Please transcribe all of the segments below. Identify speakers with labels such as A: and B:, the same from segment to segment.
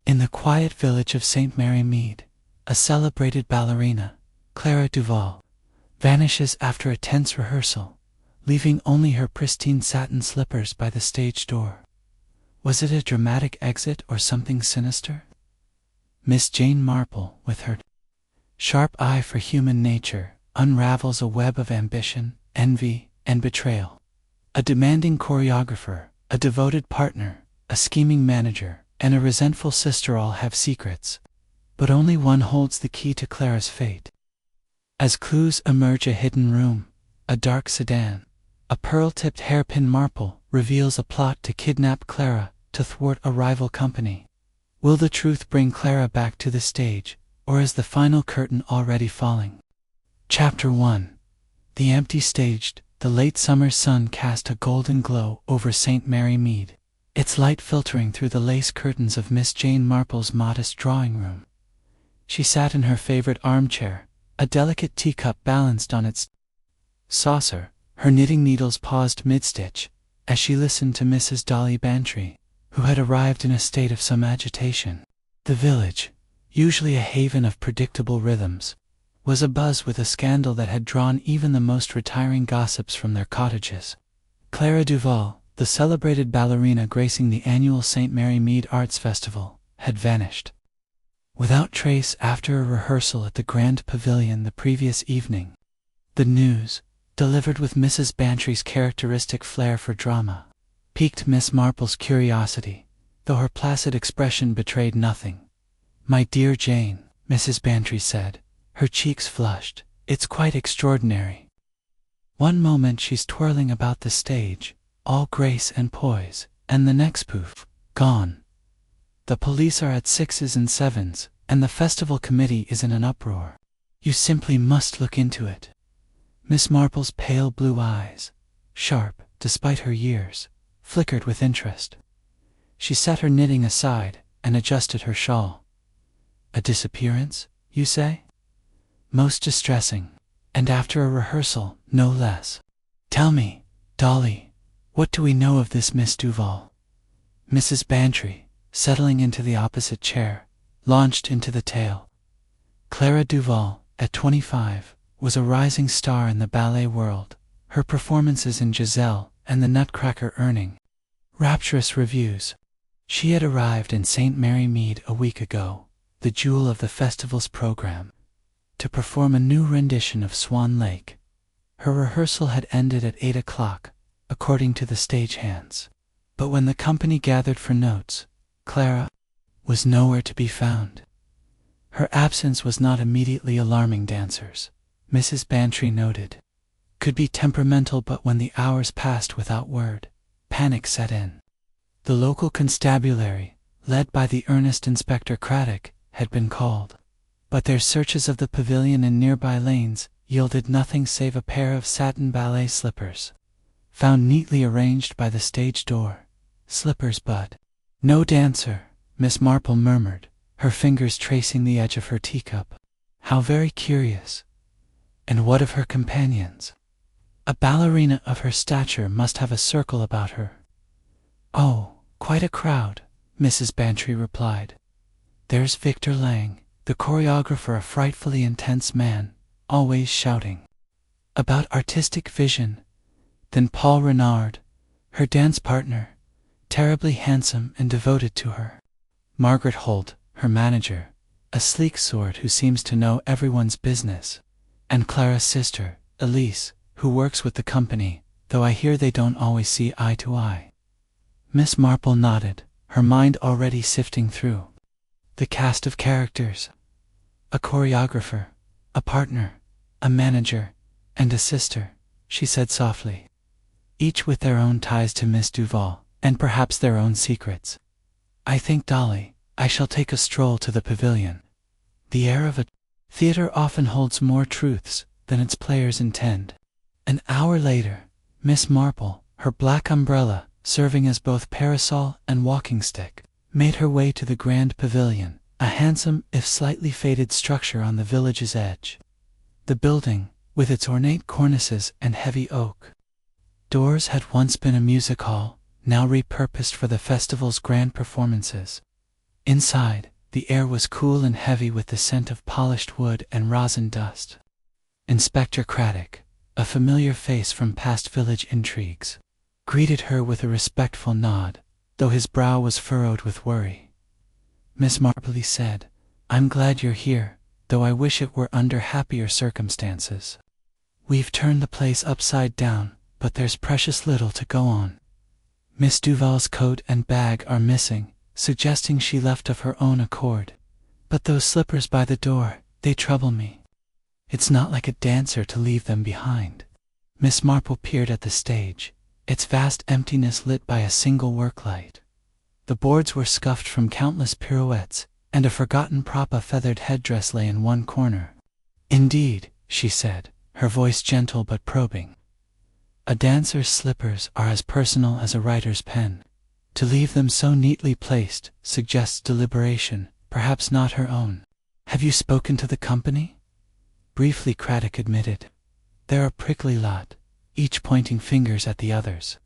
A: In the quiet village of St. Mary Mead, a celebrated ballerina, Clara Duval, vanishes after a tense rehearsal, leaving only her pristine satin slippers by the stage door. Was it a dramatic exit or something sinister? Miss Jane Marple, with her sharp eye for human nature, unravels a web of ambition, envy, and betrayal. A demanding choreographer, a devoted partner, a scheming manager, and a resentful sister all have secrets, but only one holds the key to Clara's fate. As clues emerge, a hidden room, a dark sedan, a pearl-tipped hairpin Marple reveals a plot to kidnap Clara to thwart a rival company. Will the truth bring Clara back to the stage, or is the final curtain already falling? Chapter 1. The empty stage. The late summer sun cast a golden glow over St. Mary Mead, its light filtering through the lace curtains of Miss Jane Marple's modest drawing room. She sat in her favorite armchair, a delicate teacup balanced on its saucer, her knitting needles paused mid-stitch, as she listened to Mrs. Dolly Bantry, who had arrived in a state of some agitation. The village, usually a haven of predictable rhythms, was abuzz with a scandal that had drawn even the most retiring gossips from their cottages. Clara Duval, the celebrated ballerina gracing the annual St. Mary Mead Arts Festival, had vanished without trace after a rehearsal at the Grand Pavilion the previous evening. The news, delivered with Mrs. Bantry's characteristic flair for drama, piqued Miss Marple's curiosity, though her placid expression betrayed nothing. "My dear Jane," Mrs. Bantry said, her cheeks flushed, "it's quite extraordinary. One moment she's twirling about the stage, all grace and poise, and the next poof, gone. The police are at 6s and 7s, and the festival committee is in an uproar. You simply must look into it." Miss Marple's pale blue eyes, sharp despite her years, flickered with interest. She set her knitting aside and adjusted her shawl. "A disappearance, you say? Most distressing, and after a rehearsal, no less. Tell me, Dolly, what do we know of this Miss Duval?" Mrs. Bantry, settling into the opposite chair, launched into the tale. Clara Duval, at 25, was a rising star in the ballet world, her performances in Giselle and the Nutcracker earning rapturous reviews. She had arrived in St. Mary Mead a week ago, the jewel of the festival's program, to perform a new rendition of Swan Lake. Her rehearsal had ended at 8 o'clock, according to the stagehands. But when the company gathered for notes, Clara was nowhere to be found. Her absence was not immediately alarming dancers, Mrs. Bantry noted. Could be temperamental, but when the hours passed without word, panic set in. The local constabulary, led by the earnest Inspector Craddock, had been called, but their searches of the pavilion and nearby lanes yielded nothing save a pair of satin ballet slippers, found neatly arranged by the stage door. Slippers, but no dancer, Miss Marple murmured, her fingers tracing the edge of her teacup. How very curious. And what of her companions? A ballerina of her stature must have a circle about her. "Oh, quite a crowd," Mrs. Bantry replied. "There's Victor Lang, the choreographer, a frightfully intense man, always shouting about artistic vision. Then Paul Renard, her dance partner, terribly handsome and devoted to her. Margaret Holt, her manager, a sleek sort who seems to know everyone's business. And Clara's sister, Elise, who works with the company, though I hear they don't always see eye to eye." Miss Marple nodded, her mind already sifting through the cast of characters. A choreographer, a partner, a manager, and a sister, she said softly, each with their own ties to Miss Duval, and perhaps their own secrets. "I think, Dolly, I shall take a stroll to the pavilion. The air of a theater often holds more truths than its players intend." An hour later, Miss Marple, her black umbrella serving as both parasol and walking stick, made her way to the Grand Pavilion, a handsome if slightly faded structure on the village's edge. The building, with its ornate cornices and heavy oak doors, had once been a music hall, now repurposed for the festival's grand performances. Inside, the air was cool and heavy with the scent of polished wood and rosin dust. Inspector Craddock, a familiar face from past village intrigues, greeted her with a respectful nod, though his brow was furrowed with worry. Miss Marple, he said, "I'm glad you're here, though I wish it were under happier circumstances. We've turned the place upside down, but there's precious little to go on. Miss Duval's coat and bag are missing, suggesting she left of her own accord. But those slippers by the door, they trouble me. It's not like a dancer to leave them behind." Miss Marple peered at the stage, its vast emptiness lit by a single work light. The boards were scuffed from countless pirouettes, and a forgotten prop of feathered headdress lay in one corner. "Indeed," she said, her voice gentle but probing. "A dancer's slippers are as personal as a writer's pen. To leave them so neatly placed suggests deliberation, perhaps not her own. Have you spoken to the company?" Briefly, Craddock admitted. "They're a prickly lot, each pointing fingers at the others.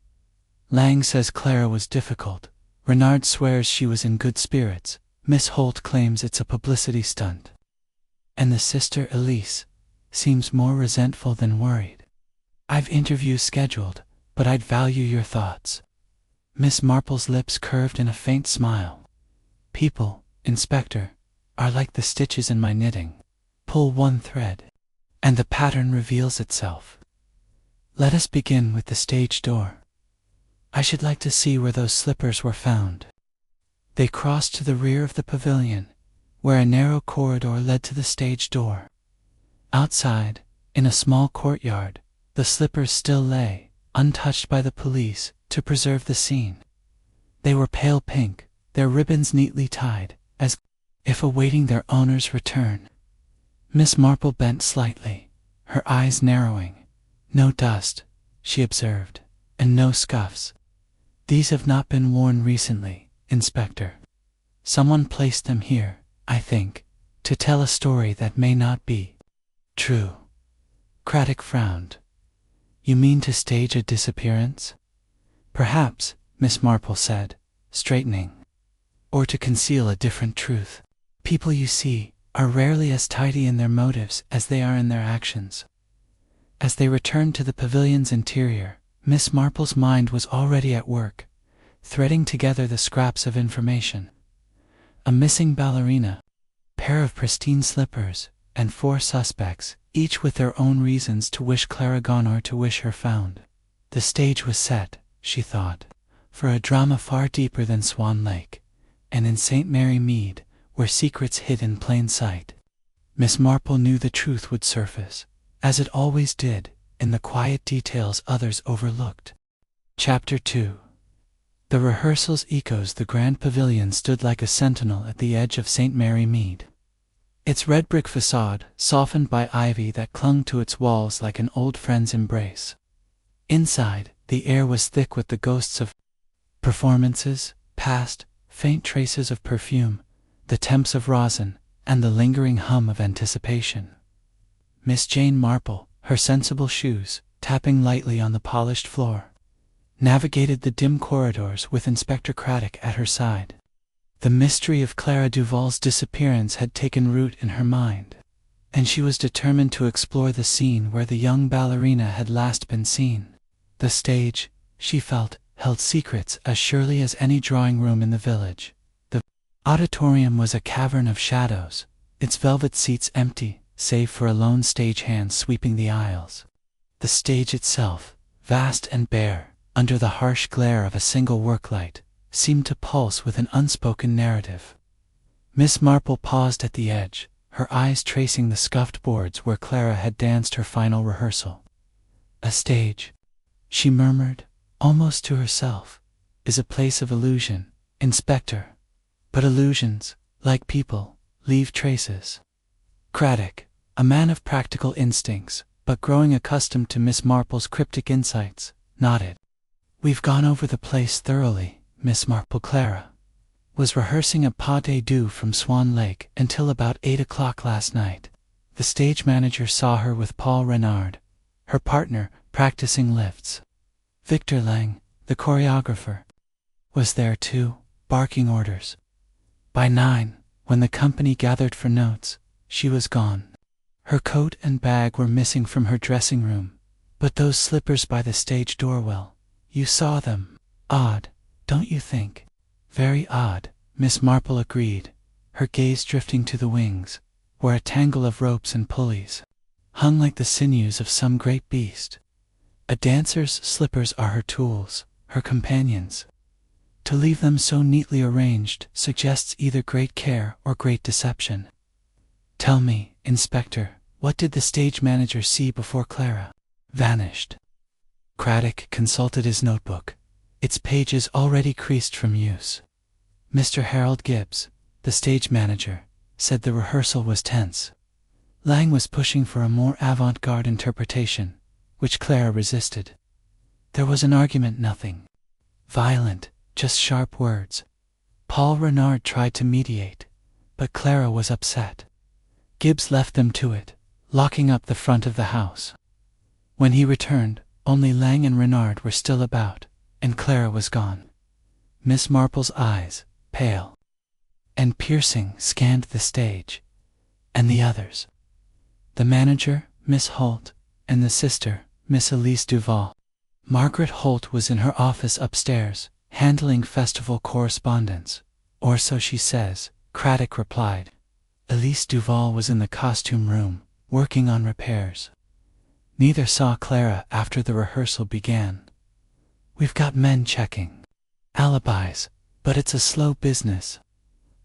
A: Lang says Clara was difficult. Renard swears she was in good spirits. Miss Holt claims it's a publicity stunt. And the sister, Elise, seems more resentful than worried. I've interviews scheduled, but I'd value your thoughts." Miss Marple's lips curved in a faint smile. "People, Inspector, are like the stitches in my knitting. Pull one thread, and the pattern reveals itself. Let us begin with the stage door. I should like to see where those slippers were found." They crossed to the rear of the pavilion, where a narrow corridor led to the stage door. Outside, in a small courtyard, the slippers still lay, untouched by the police, to preserve the scene. They were pale pink, their ribbons neatly tied, as if awaiting their owner's return. Miss Marple bent slightly, her eyes narrowing. "No dust," she observed, "and no scuffs. These have not been worn recently, Inspector. Someone placed them here, I think, to tell a story that may not be true." Craddock frowned. "You mean to stage a disappearance?" "Perhaps," Miss Marple said, straightening. "Or to conceal a different truth. People, you see, are rarely as tidy in their motives as they are in their actions." As they returned to the pavilion's interior, Miss Marple's mind was already at work, threading together the scraps of information. A missing ballerina, pair of pristine slippers, and 4 suspects, each with their own reasons to wish Clara gone or to wish her found. The stage was set, she thought, for a drama far deeper than Swan Lake, and in St. Mary Mead, where secrets hid in plain sight. Miss Marple knew the truth would surface, as it always did, in the quiet details others overlooked. Chapter 2. The rehearsals echoes. The grand pavilion stood like a sentinel at the edge of St. Mary Mead. Its red brick facade, softened by ivy that clung to its walls like an old friend's embrace. Inside, the air was thick with the ghosts of performances, past, faint traces of perfume, the temps of rosin, and the lingering hum of anticipation. Miss Jane Marple, her sensible shoes tapping lightly on the polished floor, navigated the dim corridors with Inspector Craddock at her side. The mystery of Clara Duval's disappearance had taken root in her mind, and she was determined to explore the scene where the young ballerina had last been seen. The stage, she felt, held secrets as surely as any drawing room in the village. The auditorium was a cavern of shadows, its velvet seats empty, save for a lone stagehand sweeping the aisles. The stage itself, vast and bare, under the harsh glare of a single worklight, seemed to pulse with an unspoken narrative. Miss Marple paused at the edge, her eyes tracing the scuffed boards where Clara had danced her final rehearsal. "A stage," she murmured, almost to herself, "is a place of illusion, Inspector. But illusions, like people, leave traces." Craddock, a man of practical instincts, but growing accustomed to Miss Marple's cryptic insights, nodded. "We've gone over the place thoroughly, Miss Marple. Clara was rehearsing a pas de deux from Swan Lake until about 8 o'clock last night. The stage manager saw her with Paul Renard, her partner, practicing lifts. Victor Lang, the choreographer, was there too, barking orders. By 9, when the company gathered for notes, she was gone. Her coat and bag were missing from her dressing room, but those slippers by the stage door, well, you saw them. Odd, don't you think? Very odd, Miss Marple agreed, her gaze drifting to the wings, where a tangle of ropes and pulleys hung like the sinews of some great beast. A dancer's slippers are her tools, her companions. To leave them so neatly arranged suggests either great care or great deception. Tell me, Inspector, what did the stage manager see before Clara vanished? Craddock consulted his notebook, its pages already creased from use. Mr. Harold Gibbs, the stage manager, said the rehearsal was tense. Lang was pushing for a more avant-garde interpretation, which Clara resisted. There was an argument, nothing violent, just sharp words. Paul Renard tried to mediate, but Clara was upset. Gibbs left them to it, locking up the front of the house. When he returned, only Lang and Renard were still about, and Clara was gone. Miss Marple's eyes, pale and piercing, scanned the stage, and the others. The manager, Miss Holt, and the sister, Miss Elise Duval. Margaret Holt was in her office upstairs, handling festival correspondence, or so she says, Craddock replied. Elise Duval was in the costume room, working on repairs. Neither saw Clara after the rehearsal began. We've got men checking alibis, but it's a slow business.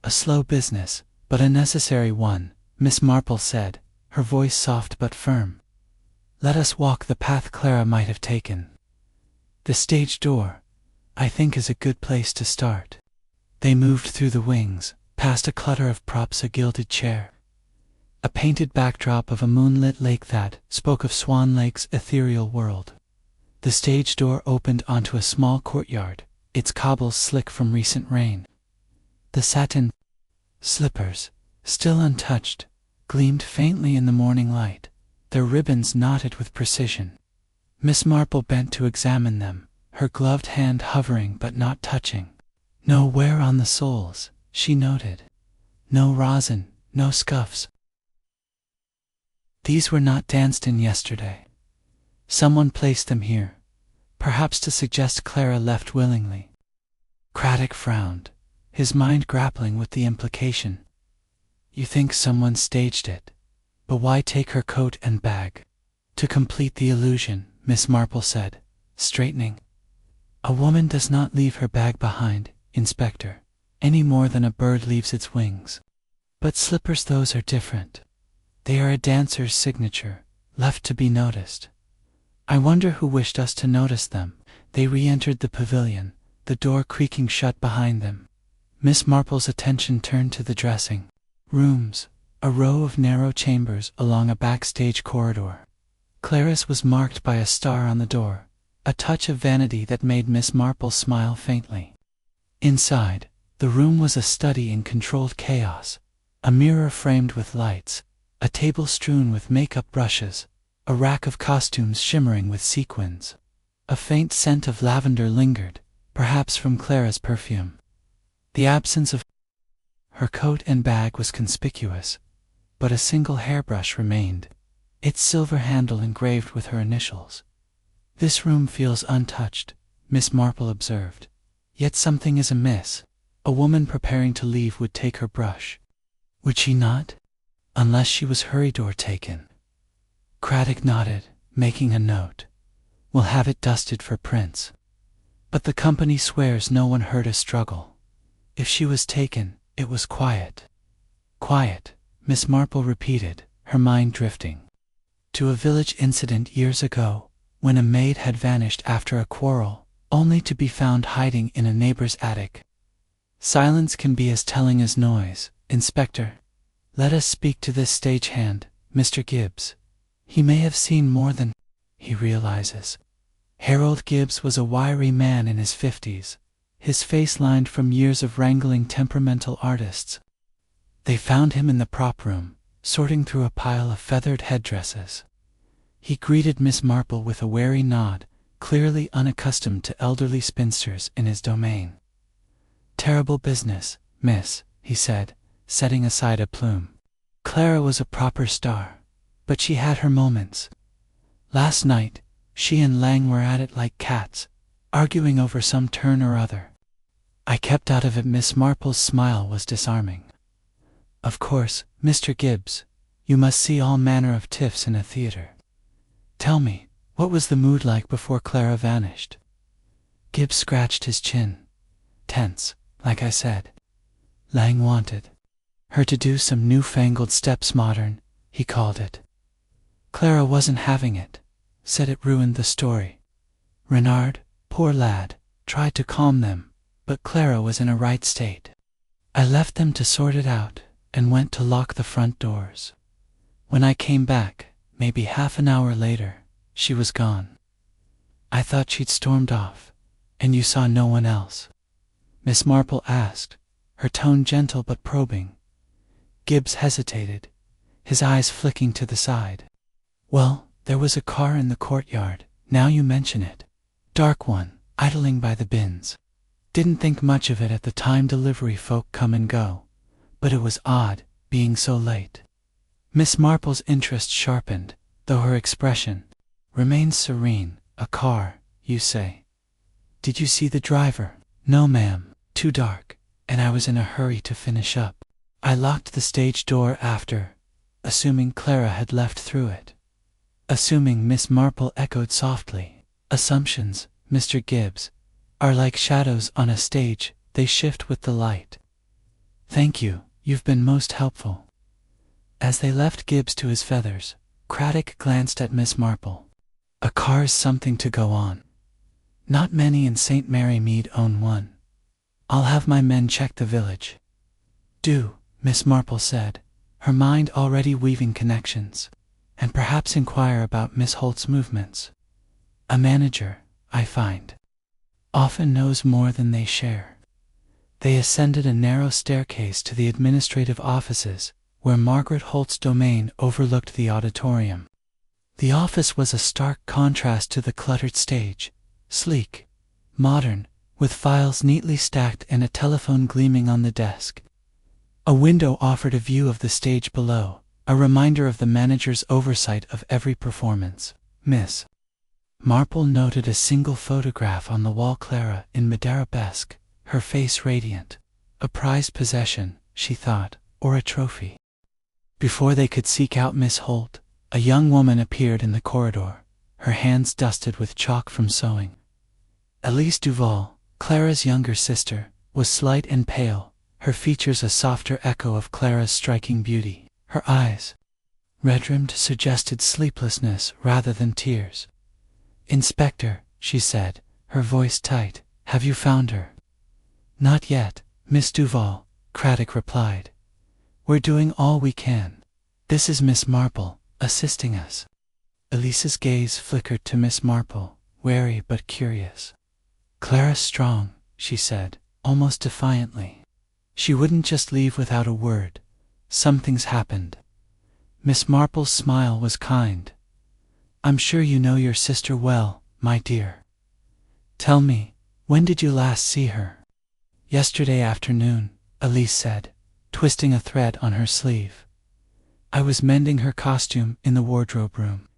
A: A slow business, but a necessary one, Miss Marple said, her voice soft but firm. Let us walk the path Clara might have taken. The stage door, I think, is a good place to start. They moved through the wings, past a clutter of props, a gilded chair, a painted backdrop of a moonlit lake that spoke of Swan Lake's ethereal world. The stage door opened onto a small courtyard, its cobbles slick from recent rain. The satin slippers, still untouched, gleamed faintly in the morning light, their ribbons knotted with precision. Miss Marple bent to examine them, her gloved hand hovering but not touching. No wear on the soles, she noted. No rosin, no scuffs. These were not danced in yesterday. Someone placed them here, perhaps to suggest Clara left willingly. Craddock frowned, his mind grappling with the implication. You think someone staged it, but why take her coat and bag? To complete the illusion, Miss Marple said, straightening. A woman does not leave her bag behind, Inspector, any more than a bird leaves its wings. But slippers, those are different. They are a dancer's signature, left to be noticed. I wonder who wished us to notice them. They re-entered the pavilion, the door creaking shut behind them. Miss Marple's attention turned to the dressing rooms, a row of narrow chambers along a backstage corridor. Clara's was marked by a star on the door, a touch of vanity that made Miss Marple smile faintly. Inside, the room was a study in controlled chaos, a mirror framed with lights, a table strewn with makeup brushes, a rack of costumes shimmering with sequins. A faint scent of lavender lingered, perhaps from Clara's perfume. The absence of her coat and bag was conspicuous, but a single hairbrush remained, its silver handle engraved with her initials. This room feels untouched, Miss Marple observed. Yet something is amiss. A woman preparing to leave would take her brush. Would she not? Unless she was hurried or taken. Craddock nodded, making a note. We'll have it dusted for prints. But the company swears no one heard a struggle. If she was taken, it was quiet. Quiet, Miss Marple repeated, her mind drifting to a village incident years ago, when a maid had vanished after a quarrel, only to be found hiding in a neighbor's attic. Silence can be as telling as noise, Inspector. Let us speak to this stagehand, Mr. Gibbs. He may have seen more than he realizes. Harold Gibbs was a wiry man in his 50s, his face lined from years of wrangling temperamental artists. They found him in the prop room, sorting through a pile of feathered headdresses. He greeted Miss Marple with a wary nod, clearly unaccustomed to elderly spinsters in his domain. Terrible business, miss, he said, setting aside a plume. Clara was a proper star, but she had her moments. Last night, she and Lang were at it like cats, arguing over some turn or other. I kept out of it. Miss Marple's smile was disarming. Of course, Mr. Gibbs, you must see all manner of tiffs in a theater. Tell me, what was the mood like before Clara vanished? Gibbs scratched his chin. Tense, like I said. Lang wanted her to do some newfangled steps, modern, he called it. Clara wasn't having it, said it ruined the story. Renard, poor lad, tried to calm them, but Clara was in a right state. I left them to sort it out and went to lock the front doors. When I came back, maybe half an hour later, she was gone. I thought she'd stormed off, and you saw no one else? Miss Marple asked, her tone gentle but probing. Gibbs hesitated, his eyes flicking to the side. Well, there was a car in the courtyard, now you mention it. Dark one, idling by the bins. Didn't think much of it at the time. Delivery folk come and go, but it was odd, being so late. Miss Marple's interest sharpened, though her expression remained serene. A car, you say? Did you see the driver? No, ma'am, too dark, and I was in a hurry to finish up. I locked the stage door after, assuming Clara had left through it. Assuming, Miss Marple echoed softly. Assumptions, Mr. Gibbs, are like shadows on a stage, they shift with the light. Thank you, you've been most helpful. As they left Gibbs to his feathers, Craddock glanced at Miss Marple. A car's something to go on. Not many in St. Mary Mead own one. I'll have my men check the village. Do, Miss Marple said, her mind already weaving connections, and perhaps inquire about Miss Holt's movements. A manager, I find, often knows more than they share. They ascended a narrow staircase to the administrative offices, where Margaret Holt's domain overlooked the auditorium. The office was a stark contrast to the cluttered stage, sleek, modern, with files neatly stacked and a telephone gleaming on the desk. A window offered a view of the stage below, a reminder of the manager's oversight of every performance. Miss Marple noted a single photograph on the wall. Clara in Madeira-esque, her face radiant. A prized possession, she thought, or a trophy. Before they could seek out Miss Holt, a young woman appeared in the corridor, her hands dusted with chalk from sewing. Elise Duval, Clara's younger sister, was slight and pale, her features a softer echo of Clara's striking beauty. Her eyes, red-rimmed, suggested sleeplessness rather than tears. Inspector, she said, her voice tight, have you found her? Not yet, Miss Duval, Craddock replied. We're doing all we can. This is Miss Marple, assisting us. Elise's gaze flickered to Miss Marple, wary but curious. Clara's strong, she said, almost defiantly. She wouldn't just leave without a word. Something's happened. Miss Marple's smile was kind. I'm sure you know your sister well, my dear. Tell me, when did you last see her? Yesterday afternoon, Elise said, twisting a thread on her sleeve. I was mending her costume in the wardrobe room.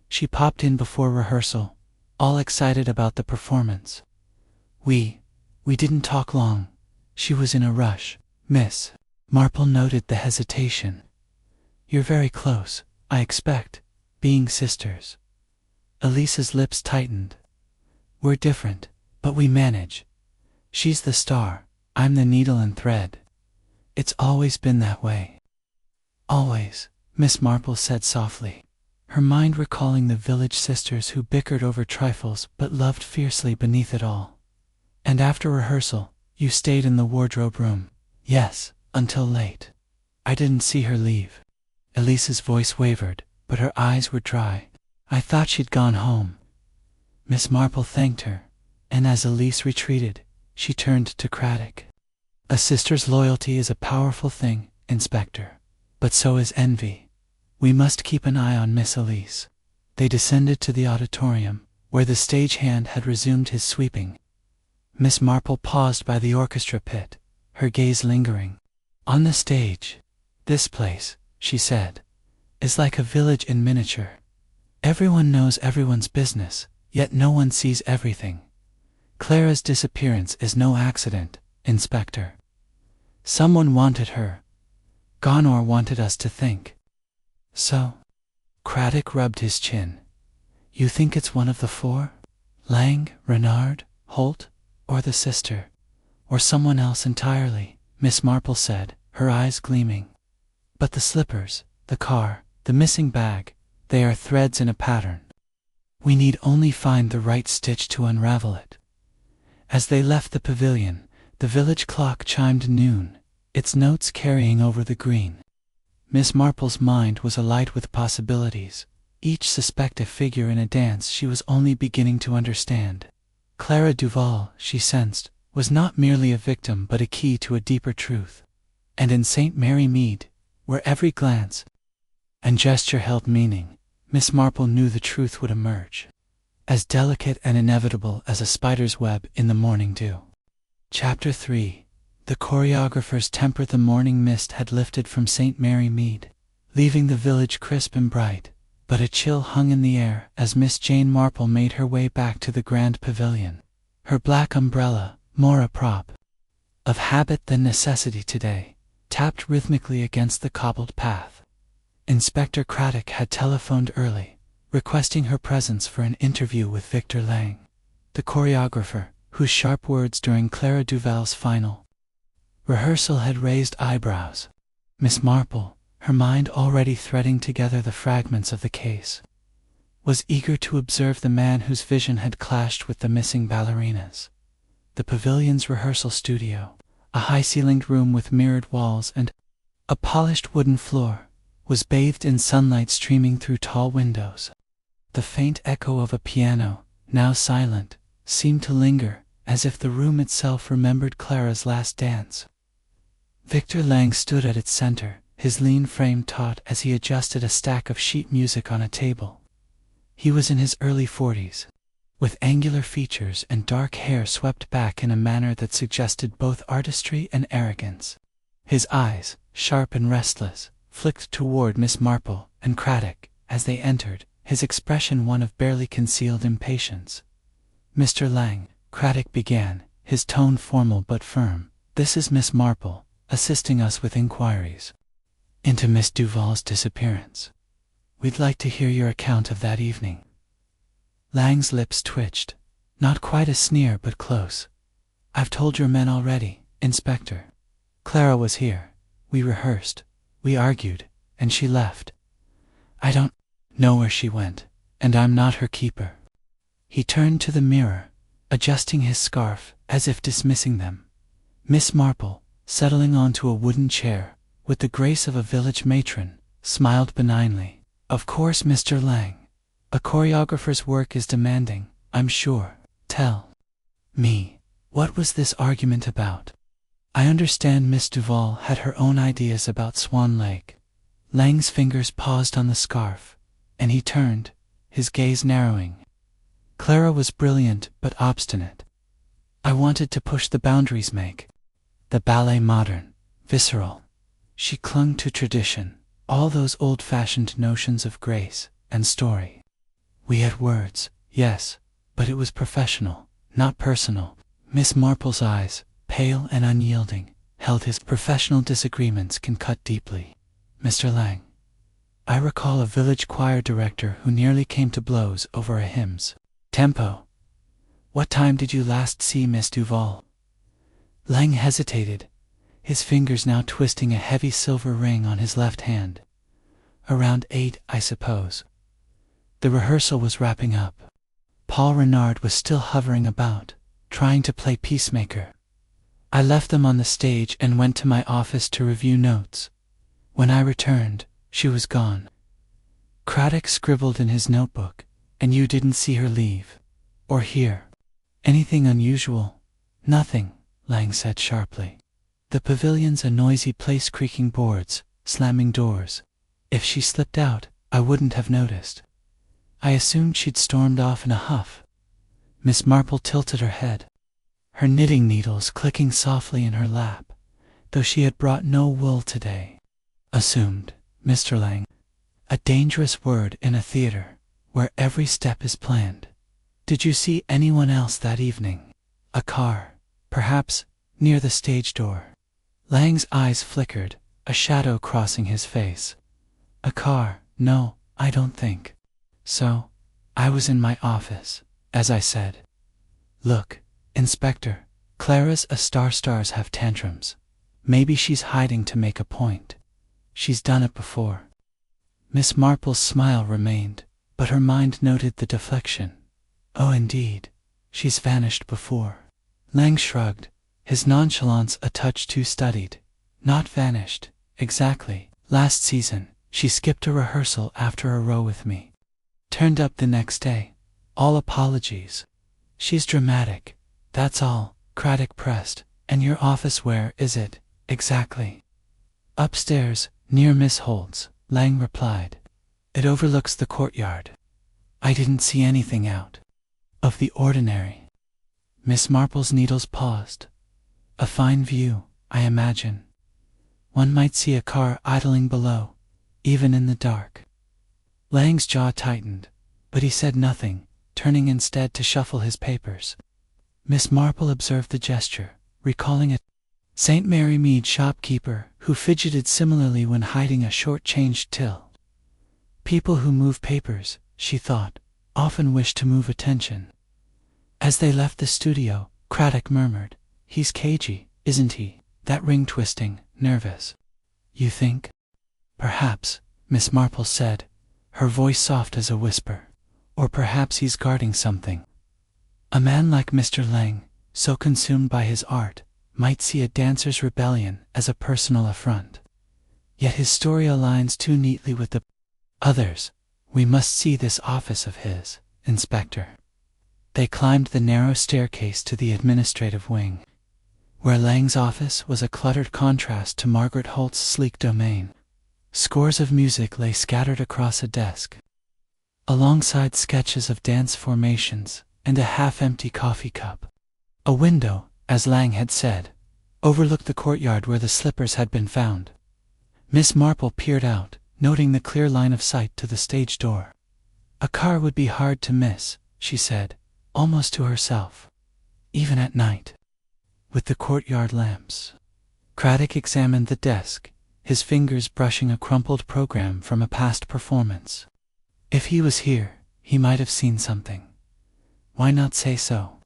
A: She popped in before rehearsal, all excited about the performance. We didn't talk long. She was in a rush. Miss Marple noted the hesitation. You're very close, I expect, being sisters. Elise's lips tightened. We're different, but we manage. She's the star, I'm the needle and thread. It's always been that way. Always, Miss Marple said softly, her mind recalling the village sisters who bickered over trifles but loved fiercely beneath it all. And after rehearsal, you stayed in the wardrobe room? Yes, until late. I didn't see her leave. Elise's voice wavered, but her eyes were dry. I thought she'd gone home. Miss Marple thanked her, and as Elise retreated, she turned to Craddock. A sister's loyalty is a powerful thing, Inspector, but so is envy. We must keep an eye on Miss Elise. They descended to the auditorium, where the stagehand had resumed his sweeping. Miss Marple paused by the orchestra pit, her gaze lingering. On the stage, "This place," she said, "is like a village in miniature. Everyone knows everyone's business, yet no one sees everything. Clara's disappearance is no accident, Inspector. Someone wanted her. Gone or wanted us to think. So?" Craddock rubbed his chin. "You think it's one of the four? Lang, Renard, Holt, or the sister? Or someone else entirely?" Miss Marple said, her eyes gleaming. "But the slippers, the car, the missing bag, they are threads in a pattern. We need only find the right stitch to unravel it." As they left the pavilion, the village clock chimed noon, its notes carrying over the green. Miss Marple's mind was alight with possibilities, each suspect a figure in a dance she was only beginning to understand. Clara Duval, she sensed, was not merely a victim but a key to a deeper truth. And in St. Mary Mead, where every glance and gesture held meaning, Miss Marple knew the truth would emerge, as delicate and inevitable as a spider's web in the morning dew. Chapter 3. The choreographer's temper. The morning mist had lifted from St. Mary Mead, leaving the village crisp and bright, but a chill hung in the air as Miss Jane Marple made her way back to the grand pavilion. Her black umbrella, more a prop of habit than necessity today, tapped rhythmically against the cobbled path. Inspector Craddock had telephoned early, requesting her presence for an interview with Victor Lang, the choreographer, whose sharp words during Clara Duval's final rehearsal had raised eyebrows. Miss Marple, her mind already threading together the fragments of the case, was eager to observe the man whose vision had clashed with the missing ballerinas. The pavilion's rehearsal studio, a high-ceilinged room with mirrored walls and a polished wooden floor, was bathed in sunlight streaming through tall windows. The faint echo of a piano, now silent, seemed to linger, as if the room itself remembered Clara's last dance. Victor Lang stood at its center, his lean frame taut as he adjusted a stack of sheet music on a table. He was in his early 40s, with angular features and dark hair swept back in a manner that suggested both artistry and arrogance. His eyes, sharp and restless, flicked toward Miss Marple and Craddock as they entered, his expression one of barely concealed impatience. "Mr. Lang," Craddock began, his tone formal but firm, "this is Miss Marple, assisting us with inquiries into Miss Duval's disappearance. We'd like to hear your account of that evening." Lang's lips twitched, not quite a sneer but close. "I've told your men already, Inspector. Clara was here. We rehearsed, we argued, and she left. I don't know where she went, and I'm not her keeper." He turned to the mirror, adjusting his scarf as if dismissing them. Miss Marple, settling onto a wooden chair, with the grace of a village matron, smiled benignly. "Of course, Mr. Lang. A choreographer's work is demanding, I'm sure. Tell me, what was this argument about? I understand Miss Duval had her own ideas about Swan Lake." Lang's fingers paused on the scarf, and he turned, his gaze narrowing. "Clara was brilliant but obstinate. I wanted to push the boundaries, make the ballet modern, visceral. She clung to tradition, all those old-fashioned notions of grace and story. We had words, yes, but it was professional, not personal." Miss Marple's eyes, pale and unyielding, held his. "Professional disagreements can cut deeply, Mr. Lang. I recall a village choir director who nearly came to blows over a hymn's tempo. What time did you last see Miss Duval?" Lang hesitated, his fingers now twisting a heavy silver ring on his left hand. "Around 8, I suppose. The rehearsal was wrapping up. Paul Renard was still hovering about, trying to play peacemaker. I left them on the stage and went to my office to review notes. When I returned, she was gone." Craddock scribbled in his notebook. "And you didn't see her leave? Or hear anything unusual?" "Nothing," Lang said sharply. "The pavilion's a noisy place, creaking boards, slamming doors. If she slipped out, I wouldn't have noticed. I assumed she'd stormed off in a huff." Miss Marple tilted her head, her knitting needles clicking softly in her lap, though she had brought no wool today. Assumed, Mr. Lang. A dangerous word in a theater, where every step is planned. Did you see anyone else that evening? A car, perhaps, near the stage door. Lang's eyes flickered, a shadow crossing his face. A car? No, I don't think so. I was in my office, as I said. Look, Inspector, Clara's a stars have tantrums. Maybe she's hiding to make a point. She's done it before. Miss Marple's smile remained, but her mind noted the deflection. Oh, indeed, she's vanished before. Lang shrugged, his nonchalance a touch too studied. Not vanished, exactly. Last season, she skipped a rehearsal after a row with me. Turned up the next day. All apologies. She's dramatic, that's all. Craddock pressed. And your office where is it, exactly? Upstairs, near Miss Holt's, Lang replied. It overlooks the courtyard. I didn't see anything out of the ordinary. Miss Marple's needles paused. A fine view, I imagine. One might see a car idling below, even in the dark. Lang's jaw tightened, but he said nothing, turning instead to shuffle his papers. Miss Marple observed the gesture, recalling a St. Mary Mead shopkeeper who fidgeted similarly when hiding a short-changed till. People who move papers, she thought, often wish to move attention. As they left the studio, Craddock murmured, He's cagey, isn't he? That ring-twisting, nervous. You think? Perhaps, Miss Marple said, her voice soft as a whisper. Or perhaps he's guarding something. A man like Mr. Lang, so consumed by his art, might see a dancer's rebellion as a personal affront. Yet his story aligns too neatly with the others. We must see this office of his, Inspector. They climbed the narrow staircase to the administrative wing, where Lang's office was a cluttered contrast to Margaret Holt's sleek domain. Scores of music lay scattered across a desk, alongside sketches of dance formations and a half-empty coffee cup. A window, as Lang had said, overlooked the courtyard where the slippers had been found. Miss Marple peered out, noting the clear line of sight to the stage door. A car would be hard to miss, she said, almost to herself. Even at night. With the courtyard lamps. Craddock examined the desk, his fingers brushing a crumpled program from a past performance. If he was here, he might have seen something. Why not say so?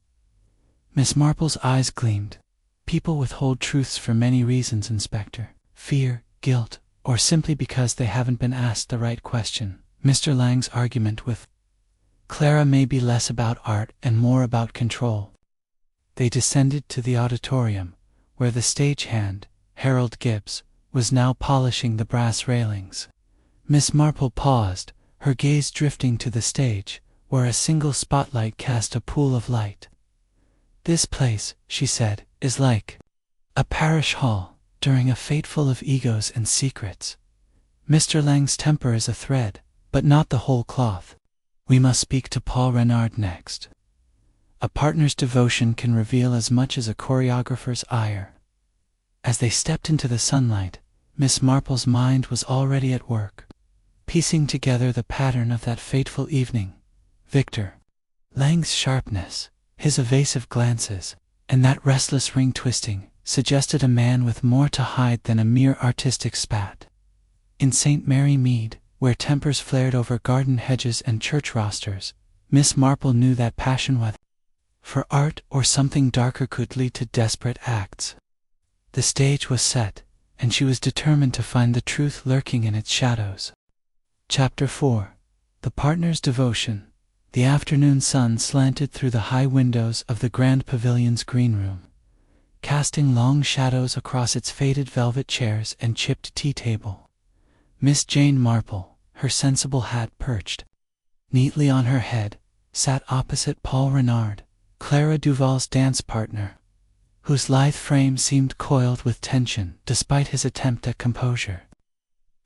A: Miss Marple's eyes gleamed. People withhold truths for many reasons, Inspector. Fear, guilt, or simply because they haven't been asked the right question. Mr. Lang's argument with Clara may be less about art and more about control. They descended to the auditorium, where the stagehand, Harold Gibbs, was now polishing the brass railings. Miss Marple paused, her gaze drifting to the stage, where a single spotlight cast a pool of light. This place, she said, is like a parish hall during a fete full of egos and secrets. Mr. Lang's temper is a thread, but not the whole cloth. We must speak to Paul Renard next. A partner's devotion can reveal as much as a choreographer's ire. As they stepped into the sunlight, Miss Marple's mind was already at work, piecing together the pattern of that fateful evening. Victor Lang's sharpness, his evasive glances, and that restless ring-twisting suggested a man with more to hide than a mere artistic spat. In St. Mary Mead, where tempers flared over garden hedges and church rosters, Miss Marple knew that passion whether for art or something darker could lead to desperate acts. The stage was set, and she was determined to find the truth lurking in its shadows. Chapter 4. The Partner's Devotion. The afternoon sun slanted through the high windows of the Grand Pavilion's green room, casting long shadows across its faded velvet chairs and chipped tea table. Miss Jane Marple, her sensible hat perched neatly on her head, sat opposite Paul Renard, Clara Duval's dance partner, whose lithe frame seemed coiled with tension despite his attempt at composure.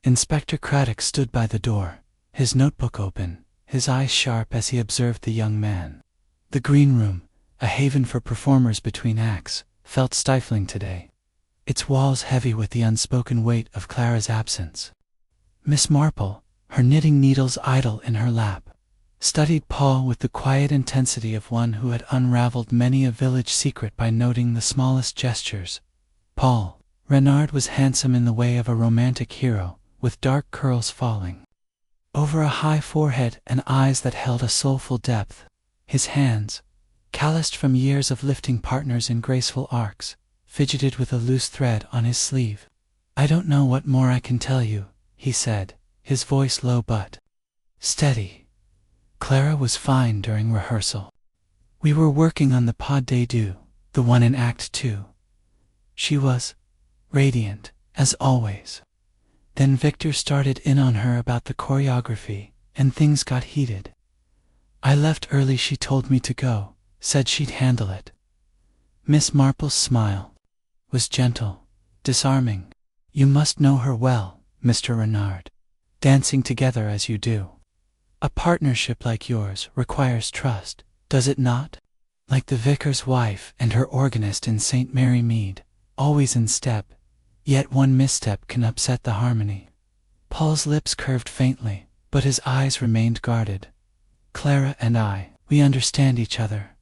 A: Inspector Craddock stood by the door, his notebook open, his eyes sharp as he observed the young man. The green room, a haven for performers between acts, felt stifling today. its walls heavy with the unspoken weight of Clara's absence. Miss Marple, her knitting needles idle in her lap, studied Paul with the quiet intensity of one who had unraveled many a village secret by noting the smallest gestures. Paul Renard was handsome in the way of a romantic hero, with dark curls falling over a high forehead and eyes that held a soulful depth. His hands, calloused from years of lifting partners in graceful arcs, fidgeted with a loose thread on his sleeve. "I don't know what more I can tell you," he said, his voice low but steady. "Clara was fine during rehearsal. We were working on the pas de deux, the one in Act 2. She was radiant, as always. Then Victor started in on her about the choreography, and things got heated. I left early. She told me to go, said she'd handle it." Miss Marple's smile was gentle, disarming. "You must know her well, Mr. Renard. Dancing together as you do. A partnership like yours requires trust, does it not? Like the vicar's wife and her organist in St. Mary Mead, always in step, yet one misstep can upset the harmony." Paul's lips curved faintly, but his eyes remained guarded. "Clara and I, we understand each other.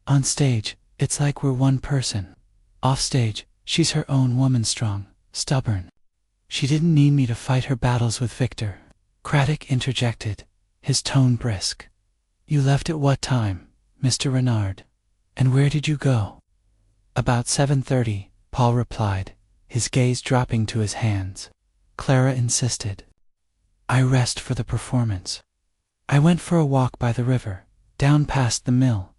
A: On stage, it's like we're one person. Off stage, she's her own woman, strong, stubborn. She didn't need me to fight her battles with Victor." Craddock interjected, his tone brisk. "You left at what time, Mr. Renard? And where did you go?" "About 7:30, Paul replied, his gaze dropping to his hands. Clara insisted. "I rest for the performance. I went for a walk by the river, down past the mill.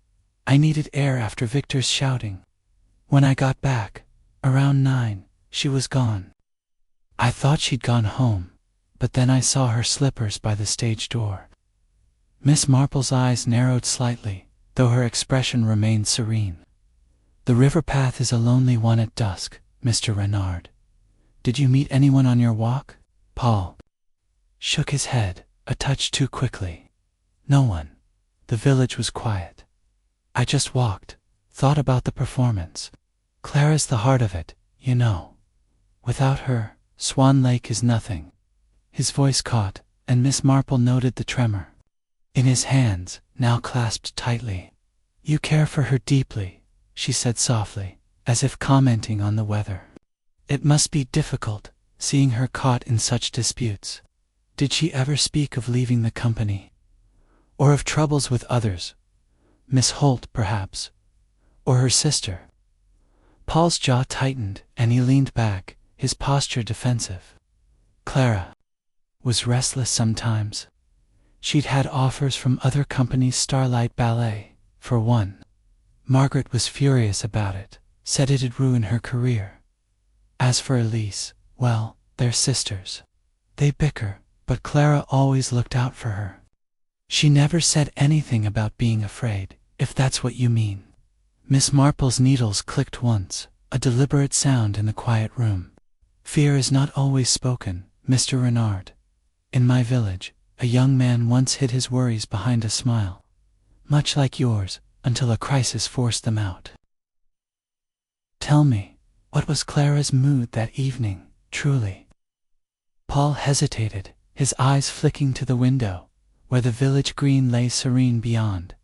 A: I needed air after Victor's shouting. When I got back, around 9, she was gone. I thought she'd gone home, but then I saw her slippers by the stage door." Miss Marple's eyes narrowed slightly, though her expression remained serene. "The river path is a lonely one at dusk, Mr. Renard. Did you meet anyone on your walk?" Paul shook his head, a touch too quickly. "No one. The village was quiet. I just walked, thought about the performance. Clara's the heart of it, you know. Without her, Swan Lake is nothing." His voice caught, and Miss Marple noted the tremor in his hands, now clasped tightly. "You care for her deeply," she said softly, as if commenting on the weather. "It must be difficult, seeing her caught in such disputes. Did she ever speak of leaving the company? Or of troubles with others? Miss Holt, perhaps? Or her sister?" Paul's jaw tightened, and he leaned back, his posture defensive. "Clara was restless sometimes. She'd had offers from other companies, Starlight Ballet, for one. Margaret was furious about it, said it'd ruin her career. As for Elise, well, they're sisters. They bicker, but Clara always looked out for her. She never said anything about being afraid, if that's what you mean." Miss Marple's needles clicked once, a deliberate sound in the quiet room. "Fear is not always spoken, Mr. Renard. In my village, a young man once hid his worries behind a smile, much like yours, until a crisis forced them out." "Tell me, what was Clara's mood that evening, truly?" Paul hesitated, his eyes flicking to the window, where the village green lay serene beyond.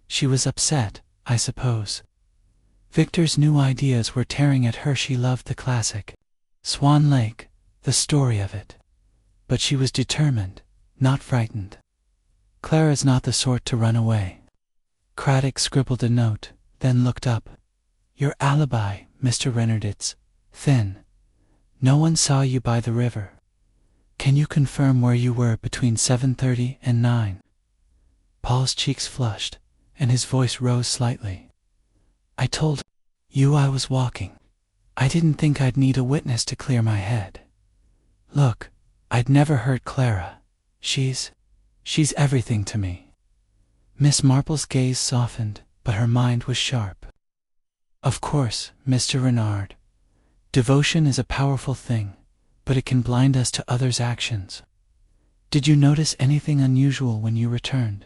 A: "She was upset, I suppose. Victor's new ideas were tearing at her. She loved the classic Swan Lake, the story of it. But she was determined, not frightened. Clara's not the sort to run away." Craddock scribbled a note, then looked up. "Your alibi, Mr. Renard, it's thin. No one saw you by the river. Can you confirm where you were between 7:30 and 9? Paul's cheeks flushed, and his voice rose slightly. "I told you I was walking. I didn't think I'd need a witness to clear my head. Look, I'd never hurt Clara. She's everything to me." Miss Marple's gaze softened, but her mind was sharp. "Of course, Mr. Renard. Devotion is a powerful thing, but it can blind us to others' actions. Did you notice anything unusual when you returned?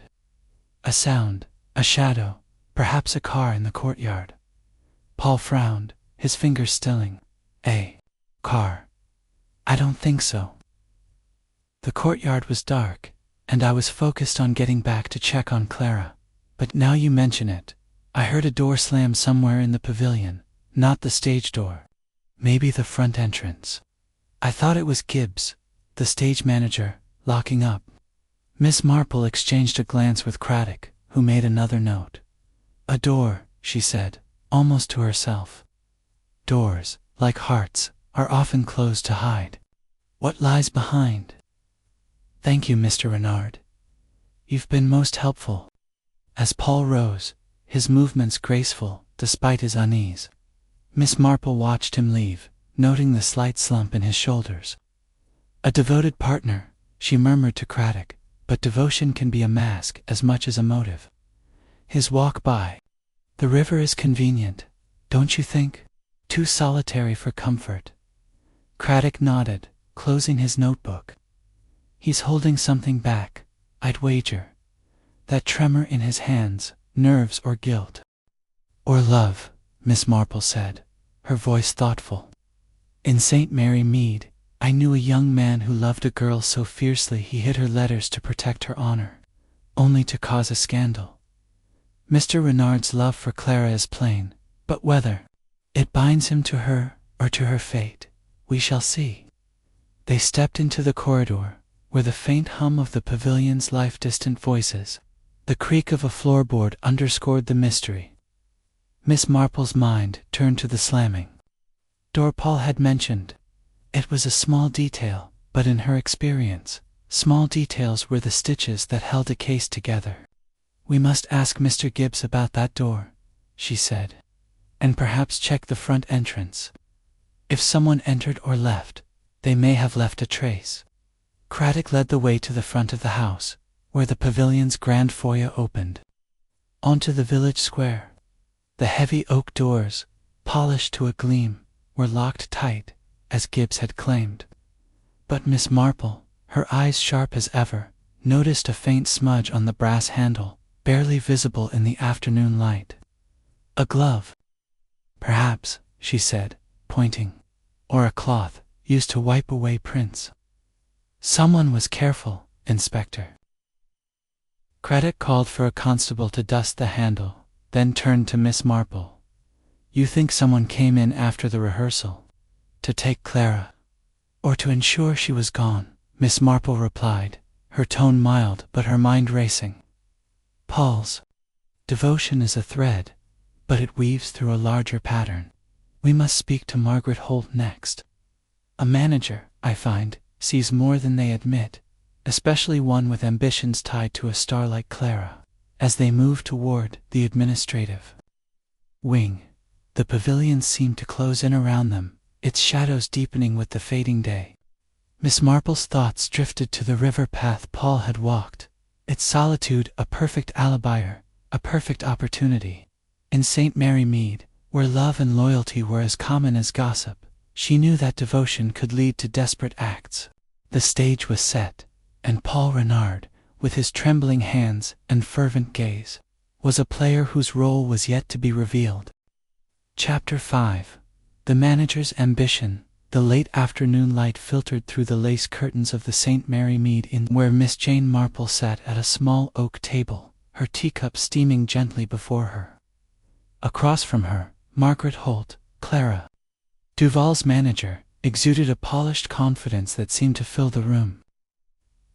A: A sound, a shadow, perhaps a car in the courtyard?" Paul frowned, his fingers stilling. A car? I don't think so. The courtyard was dark, and I was focused on getting back to check on Clara. But now you mention it, I heard a door slam somewhere in the pavilion, not the stage door. Maybe the front entrance. I thought it was Gibbs, the stage manager, locking up. Miss Marple exchanged a glance with Craddock, who made another note. A door, she said, almost to herself. Doors, like hearts, are often closed to hide what lies behind. Thank you, Mr. Renard. You've been most helpful. As Paul rose, his movements graceful, despite his unease, Miss Marple watched him leave, noting the slight slump in his shoulders. A devoted partner, she murmured to Craddock, but devotion can be a mask as much as a motive. His walk by the river is convenient, don't you think? Too solitary for comfort. Craddock nodded, closing his notebook. He's holding something back, I'd wager. That tremor in his hands, nerves or guilt. Or love, Miss Marple said, her voice thoughtful. In St. Mary Mead, I knew a young man who loved a girl so fiercely he hid her letters to protect her honor, only to cause a scandal. Mr. Renard's love for Clara is plain, but whether it binds him to her or to her fate, we shall see. They stepped into the corridor, where the faint hum of the pavilion's life-distant voices, the creak of a floorboard underscored the mystery. Miss Marple's mind turned to the slamming door Paul had mentioned. It was a small detail, but in her experience, small details were the stitches that held a case together. We must ask Mr. Gibbs about that door, she said, and perhaps check the front entrance. If someone entered or left, they may have left a trace. Craddock led the way to the front of the house, where the pavilion's grand foyer opened onto the village square. The heavy oak doors, polished to a gleam, were locked tight, as Gibbs had claimed. But Miss Marple, her eyes sharp as ever, noticed a faint smudge on the brass handle, barely visible in the afternoon light. A glove. Perhaps, she said, pointing. Or a cloth, used to wipe away prints. Someone was careful, Inspector. Craddock called for a constable to dust the handle, then turned to Miss Marple. You think someone came in after the rehearsal? To take Clara? Or to ensure she was gone? Miss Marple replied, her tone mild but her mind racing. Paul's devotion is a thread, but it weaves through a larger pattern. We must speak to Margaret Holt next. A manager, I find, sees more than they admit, especially one with ambitions tied to a star like Clara. As they moved toward the administrative wing, the pavilion seemed to close in around them, its shadows deepening with the fading day. Miss Marple's thoughts drifted to the river path Paul had walked, its solitude a perfect alibi, a perfect opportunity. In St. Mary Mead, where love and loyalty were as common as gossip, she knew that devotion could lead to desperate acts. The stage was set, and Paul Renard, with his trembling hands and fervent gaze, was a player whose role was yet to be revealed. Chapter 5. The manager's ambition. The late afternoon light filtered through the lace curtains of the St. Mary Mead Inn, where Miss Jane Marple sat at a small oak table, her teacup steaming gently before her. Across from her, Margaret Holt, Clara Duval's manager, exuded a polished confidence that seemed to fill the room.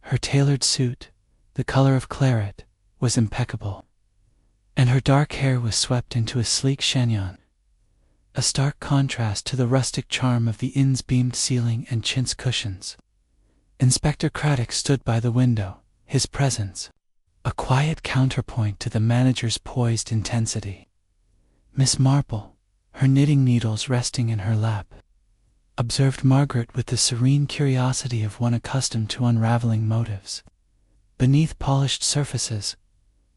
A: Her tailored suit, the color of claret, was impeccable, and her dark hair was swept into a sleek chignon, a stark contrast to the rustic charm of the inn's beamed ceiling and chintz cushions. Inspector Craddock stood by the window, his presence a quiet counterpoint to the manager's poised intensity. Miss Marple, her knitting needles resting in her lap, observed Margaret with the serene curiosity of one accustomed to unraveling motives. Beneath polished surfaces,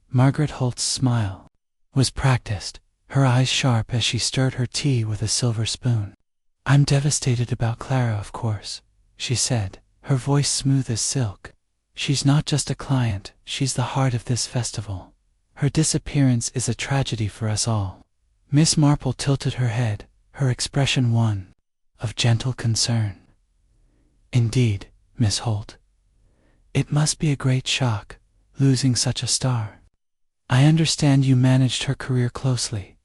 A: Margaret Holt's smile was practiced, her eyes sharp as she stirred her tea with a silver spoon. I'm devastated about Clara, of course, she said, her voice smooth as silk. She's not just a client, she's the heart of this festival. Her disappearance is a tragedy for us all. Miss Marple tilted her head, her expression one of gentle concern. Indeed, Miss Holt. It must be a great shock, losing such a star. I understand you managed her career closely,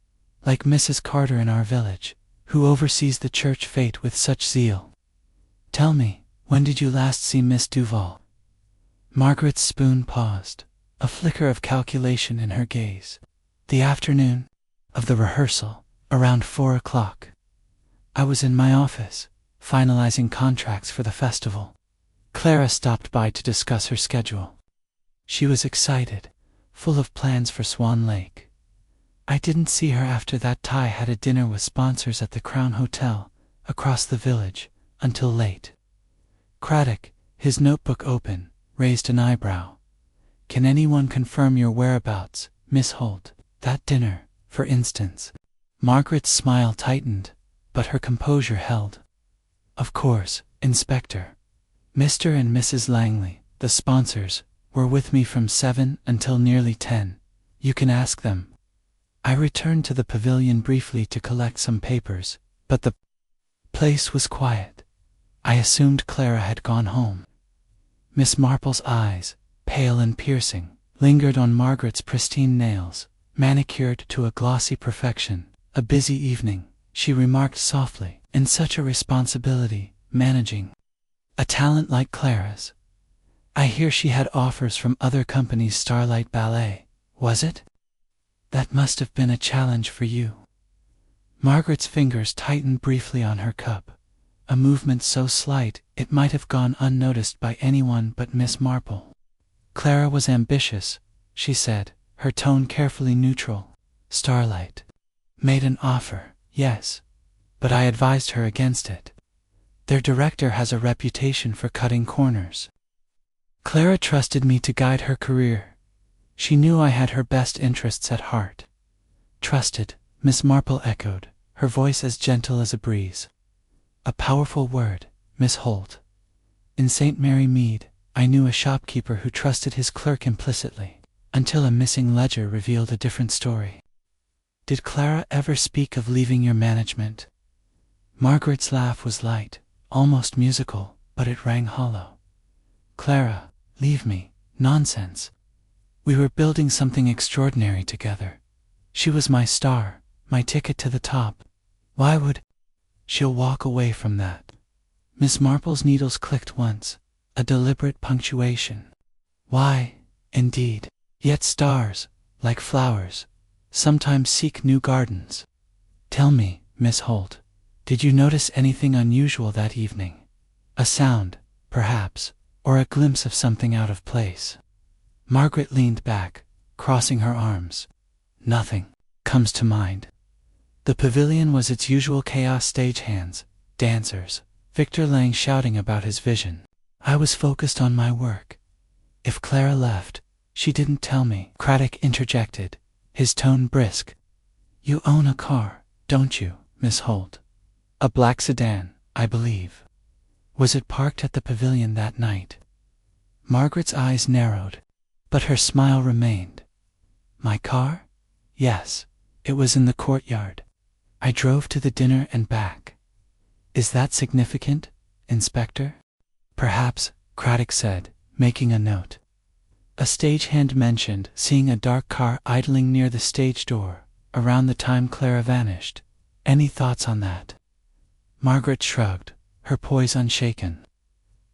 A: like Mrs. Carter in our village, who oversees the church fete with such zeal. Tell me, when did you last see Miss Duval? Margaret's spoon paused, a flicker of calculation in her gaze. The afternoon of the rehearsal, around 4 o'clock. I was in my office, finalizing contracts for the festival. Clara stopped by to discuss her schedule. She was excited, full of plans for Swan Lake. I didn't see her after that. Ty had a dinner with sponsors at the Crown Hotel, across the village, until late. Craddock, his notebook open, raised an eyebrow. Can anyone confirm your whereabouts, Miss Holt? That dinner, for instance. Margaret's smile tightened, but her composure held. Of course, Inspector. Mr. and Mrs. Langley, the sponsors, were with me from 7 until nearly 10. You can ask them. I returned to the pavilion briefly to collect some papers, but the place was quiet. I assumed Clara had gone home. Miss Marple's eyes, pale and piercing, lingered on Margaret's pristine nails, manicured to a glossy perfection. A busy evening, she remarked softly, and such a responsibility, managing a talent like Clara's. I hear she had offers from other companies. Starlight Ballet, was it? That must have been a challenge for you. Margaret's fingers tightened briefly on her cup, a movement so slight it might have gone unnoticed by anyone but Miss Marple. Clara was ambitious, she said, her tone carefully neutral. Starlight made an offer, yes, but I advised her against it. Their director has a reputation for cutting corners. Clara trusted me to guide her career. She knew I had her best interests at heart. Trusted, Miss Marple echoed, her voice as gentle as a breeze. A powerful word, Miss Holt. In St. Mary Mead, I knew a shopkeeper who trusted his clerk implicitly, until a missing ledger revealed a different story. Did Clara ever speak of leaving your management? Margaret's laugh was light, almost musical, but it rang hollow. Clara, leave me? Nonsense. We were building something extraordinary together. She was my star, my ticket to the top. Why would she'll walk away from that? Miss Marple's needles clicked once, a deliberate punctuation. Why, indeed. Yet stars, like flowers, sometimes seek new gardens. Tell me, Miss Holt, did you notice anything unusual that evening? A sound, perhaps, or a glimpse of something out of place? Margaret leaned back, crossing her arms. Nothing comes to mind. The pavilion was its usual chaos: stagehands, dancers, Victor Lang shouting about his vision. I was focused on my work. If Clara left, she didn't tell me. Craddock interjected, his tone brisk. You own a car, don't you, Miss Holt? A black sedan, I believe. Was it parked at the pavilion that night? Margaret's eyes narrowed, but her smile remained. My car? Yes, it was in the courtyard. I drove to the dinner and back. Is that significant, Inspector? Perhaps, Craddock said, making a note. A stagehand mentioned seeing a dark car idling near the stage door, around the time Clara vanished. Any thoughts on that? Margaret shrugged, her poise unshaken.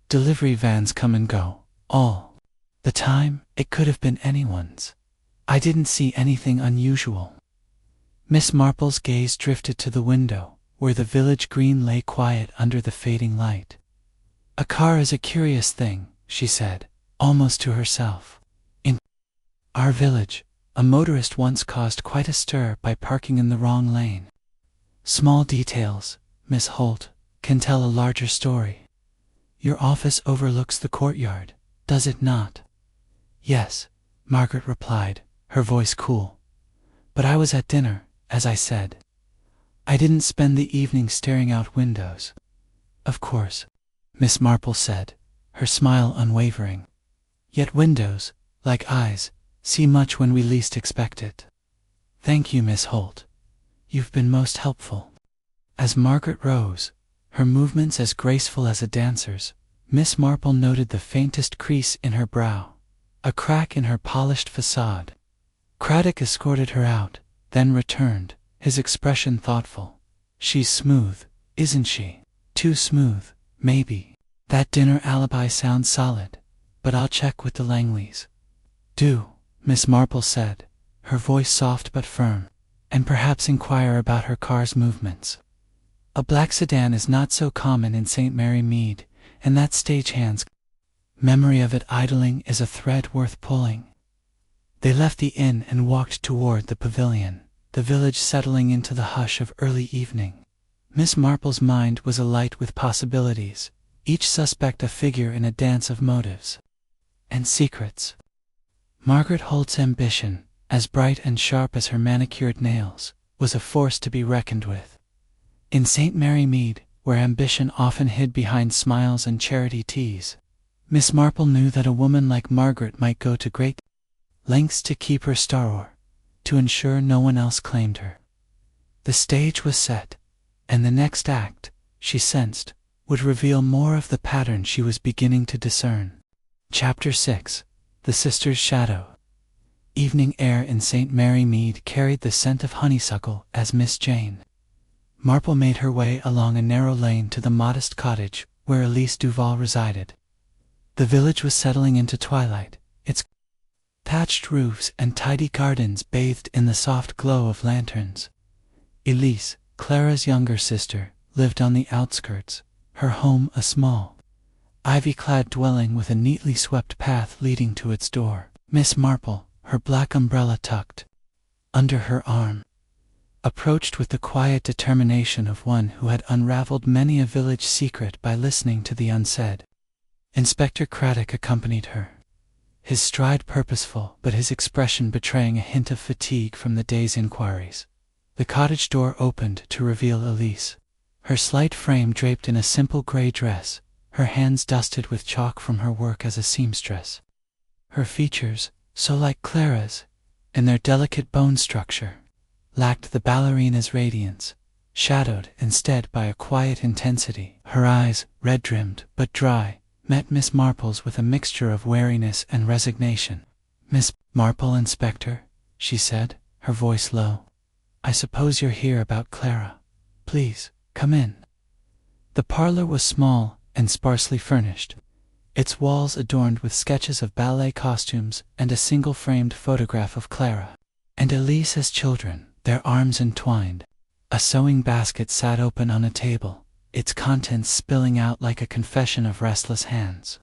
A: Delivery vans come and go, all the time. It could have been anyone's. I didn't see anything unusual. Miss Marple's gaze drifted to the window, where the village green lay quiet under the fading light. A car is a curious thing, she said, almost to herself. In our village, a motorist once caused quite a stir by parking in the wrong lane. Small details, Miss Holt, can tell a larger story. Your office overlooks the courtyard, does it not? Yes, Margaret replied, her voice cool. But I was at dinner, as I said. I didn't spend the evening staring out windows. Of course, Miss Marple said, her smile unwavering. Yet windows, like eyes, see much when we least expect it. Thank you, Miss Holt. You've been most helpful. As Margaret rose, her movements as graceful as a dancer's. Miss Marple noted the faintest crease in her brow, a crack in her polished facade. Craddock escorted her out, then returned, his expression thoughtful. She's smooth, isn't she? Too smooth, maybe. That dinner alibi sounds solid, but I'll check with the Langleys. Do, Miss Marple said, her voice soft but firm, and perhaps inquire about her car's movements. A black sedan is not so common in St. Mary Mead, and that stagehand's memory of it idling is a thread worth pulling. They left the inn and walked toward the pavilion, the village settling into the hush of early evening. Miss Marple's mind was alight with possibilities, each suspect a figure in a dance of motives and secrets. Margaret Holt's ambition, as bright and sharp as her manicured nails, was a force to be reckoned with. In St. Mary Mead, where ambition often hid behind smiles and charity teas, Miss Marple knew that a woman like Margaret might go to great lengths to keep her star, to ensure no one else claimed her. The stage was set, and the next act, she sensed, would reveal more of the pattern she was beginning to discern. Chapter 6. The Sister's Shadow. Evening air in St. Mary Mead carried the scent of honeysuckle as Miss Jane Marple made her way along a narrow lane to the modest cottage where Elise Duval resided. The village was settling into twilight, its thatched roofs and tidy gardens bathed in the soft glow of lanterns. Elise, Clara's younger sister, lived on the outskirts, her home a small, ivy-clad dwelling with a neatly swept path leading to its door. Miss Marple, her black umbrella tucked under her arm, approached with the quiet determination of one who had unraveled many a village secret by listening to the unsaid. Inspector Craddock accompanied her, his stride purposeful but his expression betraying a hint of fatigue from the day's inquiries. The cottage door opened to reveal Elise, her slight frame draped in a simple gray dress, her hands dusted with chalk from her work as a seamstress. Her features, so like Clara's, in their delicate bone structure, lacked the ballerina's radiance, shadowed instead by a quiet intensity. Her eyes, red-rimmed but dry, met Miss Marple's with a mixture of wariness and resignation. "Miss Marple, Inspector," she said, her voice low. "I suppose you're here about Clara. Please, come in." The parlor was small and sparsely furnished, its walls adorned with sketches of ballet costumes and a single-framed photograph of Clara and Elise as children, their arms entwined. A sewing basket sat open on a table, its contents spilling out like a confession of restless hands.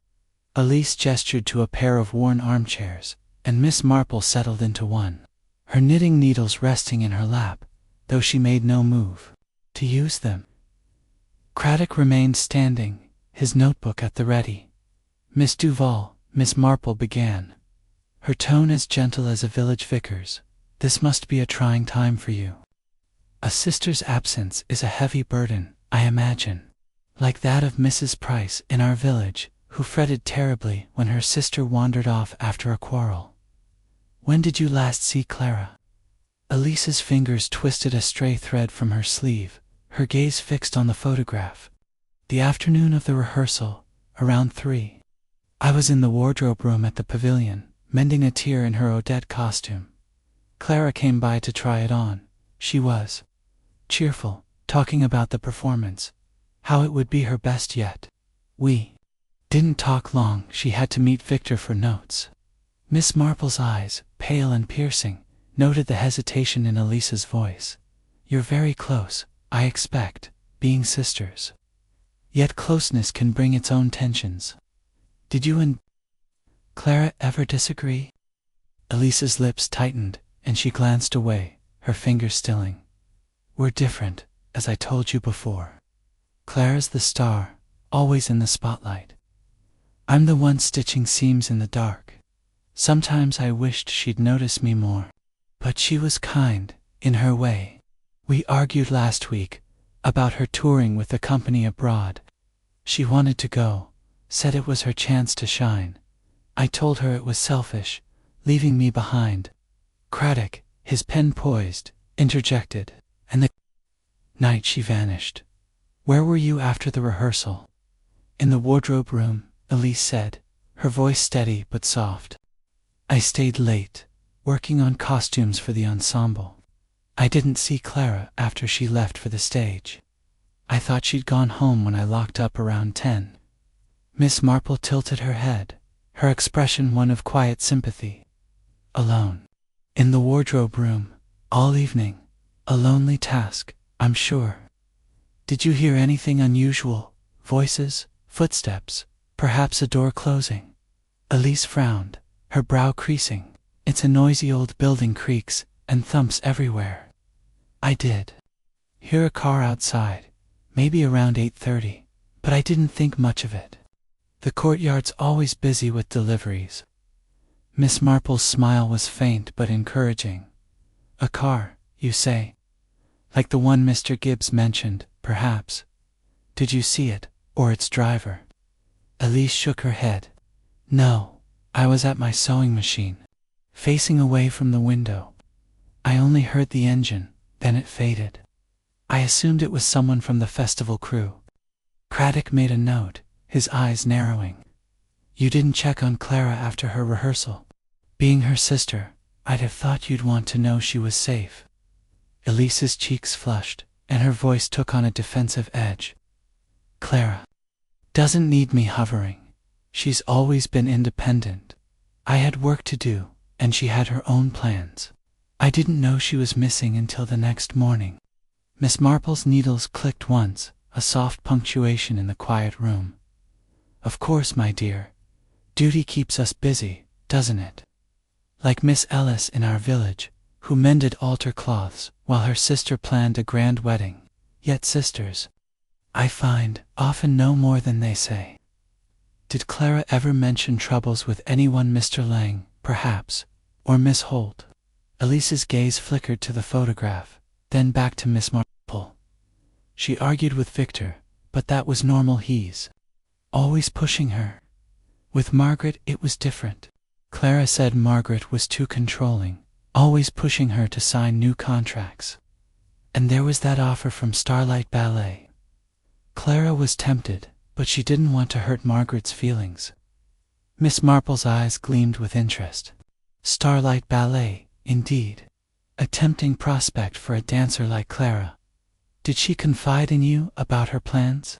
A: Elise gestured to a pair of worn armchairs, and Miss Marple settled into one, her knitting needles resting in her lap, though she made no move to use them. Craddock remained standing, his notebook at the ready. "Miss Duval," Miss Marple began, her tone as gentle as a village vicar's, "this must be a trying time for you. A sister's absence is a heavy burden, I imagine, like that of Mrs. Price in our village, who fretted terribly when her sister wandered off after a quarrel. When did you last see Clara?" Elise's fingers twisted a stray thread from her sleeve, her gaze fixed on the photograph. "The afternoon of the rehearsal, around 3. I was in the wardrobe room at the pavilion, mending a tear in her Odette costume. Clara came by to try it on. She was cheerful, talking about the performance, how it would be her best yet. We didn't talk long. She had to meet Victor for notes." Miss Marple's eyes, pale and piercing, noted the hesitation in Elise's voice. "You're very close, I expect, being sisters. Yet closeness can bring its own tensions. Did you and Clara ever disagree?" Elise's lips tightened, and she glanced away, her fingers stilling. "We're different, as I told you before. Clara's the star, always in the spotlight. I'm the one stitching seams in the dark. Sometimes I wished she'd notice me more. But she was kind, in her way. We argued last week about her touring with the company abroad. She wanted to go, said it was her chance to shine. I told her it was selfish, leaving me behind." Craddock, his pen poised, interjected, "And the night she vanished. Where were you after the rehearsal? In the wardrobe room, Elise said, her voice steady but soft. I stayed late, working on costumes for the ensemble. I didn't see Clara after she left for the stage. I thought she'd gone home when I locked up around 10. Miss Marple tilted her head, her expression one of quiet sympathy. Alone. In the wardrobe room, all evening. A lonely task, I'm sure. Did you hear anything unusual? Voices, footsteps, perhaps a door closing? Elise frowned, her brow creasing. It's a noisy old building, creaks and thumps everywhere. I did hear a car outside, maybe around 8:30, but I didn't think much of it. The courtyard's always busy with deliveries. Miss Marple's smile was faint but encouraging. A car, you say? Like the one Mr. Gibbs mentioned, perhaps. Did you see it, or its driver? Elise shook her head. No, I was at my sewing machine, facing away from the window. I only heard the engine, then it faded. I assumed it was someone from the festival crew. Craddock made a note, his eyes narrowing. You didn't check on Clara after her rehearsal. Being her sister, I'd have thought you'd want to know she was safe. Elise's cheeks flushed, and her voice took on a defensive edge. Clara doesn't need me hovering. She's always been independent. I had work to do, and she had her own plans. I didn't know she was missing until the next morning. Miss Marple's needles clicked once, a soft punctuation in the quiet room. Of course, my dear. Duty keeps us busy, doesn't it? Like Miss Ellis in our village, who mended altar cloths while her sister planned a grand wedding. Yet sisters, I find, often know more than they say. Did Clara ever mention troubles with anyone? Mr. Lang, perhaps, or Miss Holt? Elise's gaze flickered to the photograph, then back to Miss Marple. She argued with Victor, but that was normal. He's always pushing her. With Margaret it was different. Clara said Margaret was too controlling, always pushing her to sign new contracts. And there was that offer from Starlight Ballet. Clara was tempted, but she didn't want to hurt Margaret's feelings. Miss Marple's eyes gleamed with interest. Starlight Ballet, indeed. A tempting prospect for a dancer like Clara. Did she confide in you about her plans?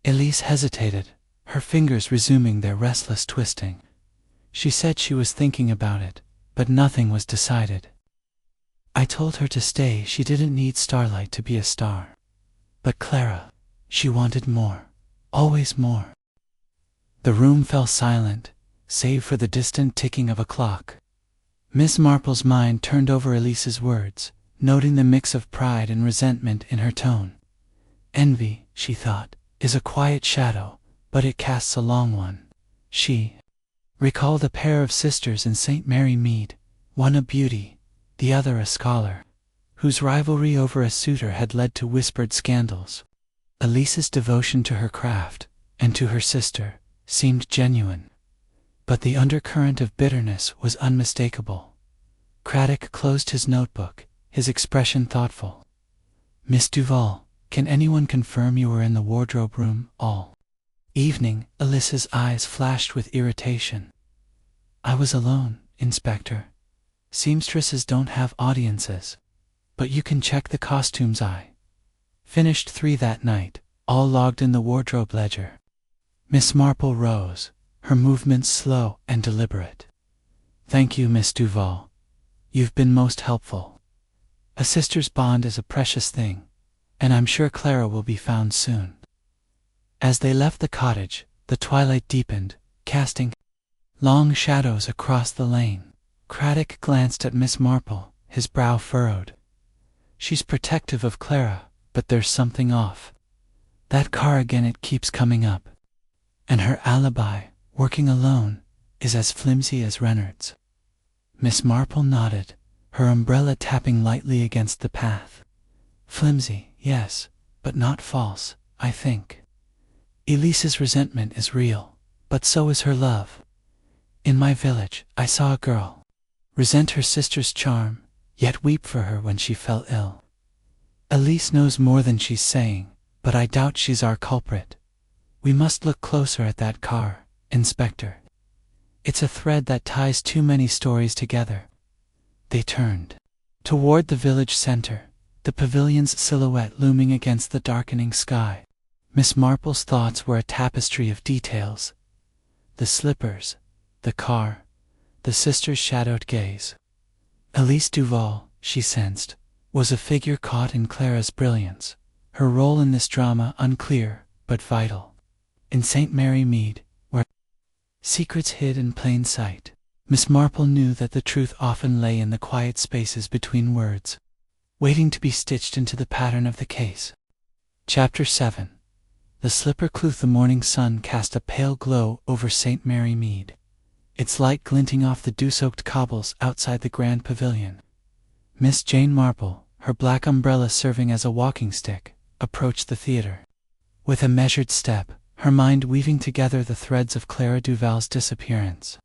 A: Elise hesitated, her fingers resuming their restless twisting. She said she was thinking about it, but nothing was decided. I told her to stay. She didn't need Starlight to be a star. But Clara, she wanted more, always more. The room fell silent, save for the distant ticking of a clock. Miss Marple's mind turned over Elise's words, noting the mix of pride and resentment in her tone. Envy, she thought, is a quiet shadow, but it casts a long one. She recalled a pair of sisters in St. Mary Mead, one a beauty, the other a scholar, whose rivalry over a suitor had led to whispered scandals. Elise's devotion to her craft, and to her sister, seemed genuine. But the undercurrent of bitterness was unmistakable. Craddock closed his notebook, his expression thoughtful. Miss Duval, can anyone confirm you were in the wardrobe room all evening? Elise's eyes flashed with irritation. I was alone, Inspector. Seamstresses don't have audiences. But you can check the costumes. I finished 3 that night, all logged in the wardrobe ledger. Miss Marple rose, her movements slow and deliberate. Thank you, Miss Duval. You've been most helpful. A sister's bond is a precious thing, and I'm sure Clara will be found soon. As they left the cottage, the twilight deepened, casting long shadows across the lane. Craddock glanced at Miss Marple, his brow furrowed. She's protective of Clara, but there's something off. That car again, it keeps coming up. And her alibi, working alone, is as flimsy as Reynard's. Miss Marple nodded, her umbrella tapping lightly against the path. Flimsy, yes, but not false, I think. Elise's resentment is real, but so is her love. In my village, I saw a girl resent her sister's charm, yet weep for her when she fell ill. Elise knows more than she's saying, but I doubt she's our culprit. We must look closer at that car, Inspector. It's a thread that ties too many stories together." They turned toward the village center, the pavilion's silhouette looming against the darkening sky. Miss Marple's thoughts were a tapestry of details: the slippers, the car, the sister's shadowed gaze. Elise Duval, she sensed, was a figure caught in Clara's brilliance, her role in this drama unclear but vital. In St. Mary Mead, where secrets hid in plain sight, Miss Marple knew that the truth often lay in the quiet spaces between words, waiting to be stitched into the pattern of the case. Chapter 7. The slipper clue. The morning sun cast a pale glow over St. Mary Mead, its light glinting off the dew-soaked cobbles outside the grand pavilion. Miss Jane Marple, her black umbrella serving as a walking stick, approached the theater. With a measured step, her mind weaving together the threads of Clara Duval's disappearance.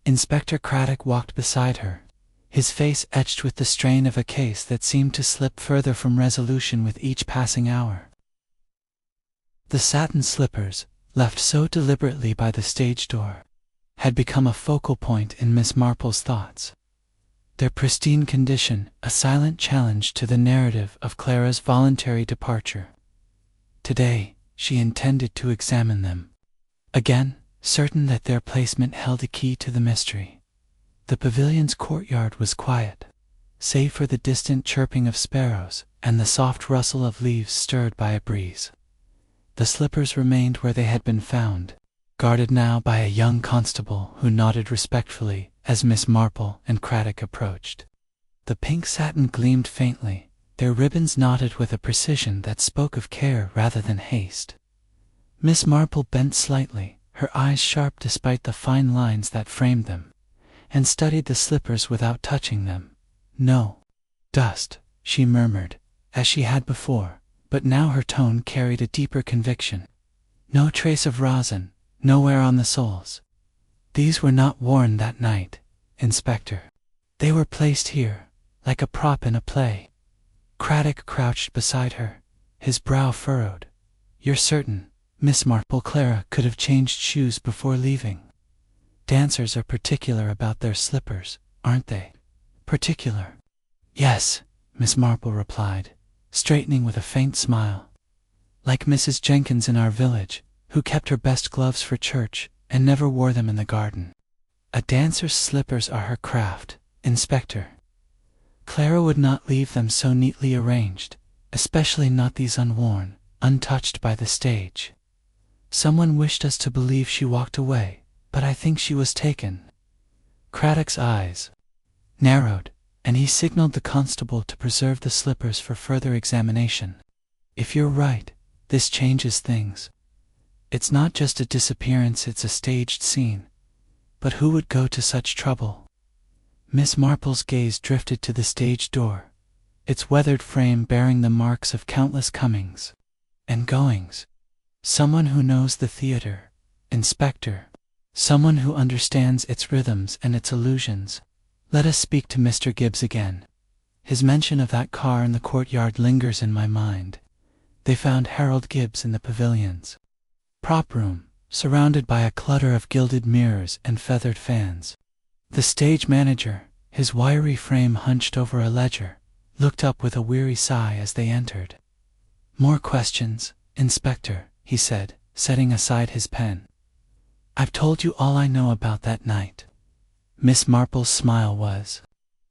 A: Inspector Craddock walked beside her, his face etched with the strain of a case that seemed to slip further from resolution with each passing hour. The satin slippers, left so deliberately by the stage door, had become a focal point in Miss Marple's thoughts. Their pristine condition, a silent challenge to the narrative of Clara's voluntary departure. Today, she intended to examine them again, certain that their placement held a key to the mystery. The pavilion's courtyard was quiet, save for the distant chirping of sparrows and the soft rustle of leaves stirred by a breeze. The slippers remained where they had been found, guarded now by a young constable who nodded respectfully as Miss Marple and Craddock approached. The pink satin gleamed faintly, their ribbons knotted with a precision that spoke of care rather than haste. Miss Marple bent slightly, her eyes sharp despite the fine lines that framed them, and studied the slippers without touching them. "No dust," she murmured, as she had before, but now her tone carried a deeper conviction. "No trace of rosin, nowhere on the soles. These were not worn that night, Inspector. They were placed here, like a prop in a play." Craddock crouched beside her, his brow furrowed. "You're certain, Miss Marple, Clara could have changed shoes before leaving? Dancers are particular about their slippers, aren't they?" "Particular? Yes," Miss Marple replied, straightening with a faint smile. "Like Mrs. Jenkins in our village, who kept her best gloves for church and never wore them in the garden. A dancer's slippers are her craft, Inspector. Clara would not leave them so neatly arranged, especially not these unworn, untouched by the stage. Someone wished us to believe she walked away, but I think she was taken." Craddock's eyes narrowed, and he signaled the constable to preserve the slippers for further examination. "If you're right, this changes things. It's not just a disappearance, it's a staged scene. But who would go to such trouble?" Miss Marple's gaze drifted to the stage door, its weathered frame bearing the marks of countless comings and goings. "Someone who knows the theater, Inspector. Someone who understands its rhythms and its illusions. Let us speak to Mr. Gibbs again. His mention of that car in the courtyard lingers in my mind. They found Harold Gibbs in the pavilion's prop room, surrounded by a clutter of gilded mirrors and feathered fans. The stage manager, his wiry frame hunched over a ledger, looked up with a weary sigh as they entered. "More questions, Inspector," he said, setting aside his pen. "I've told you all I know about that night." Miss Marple's smile was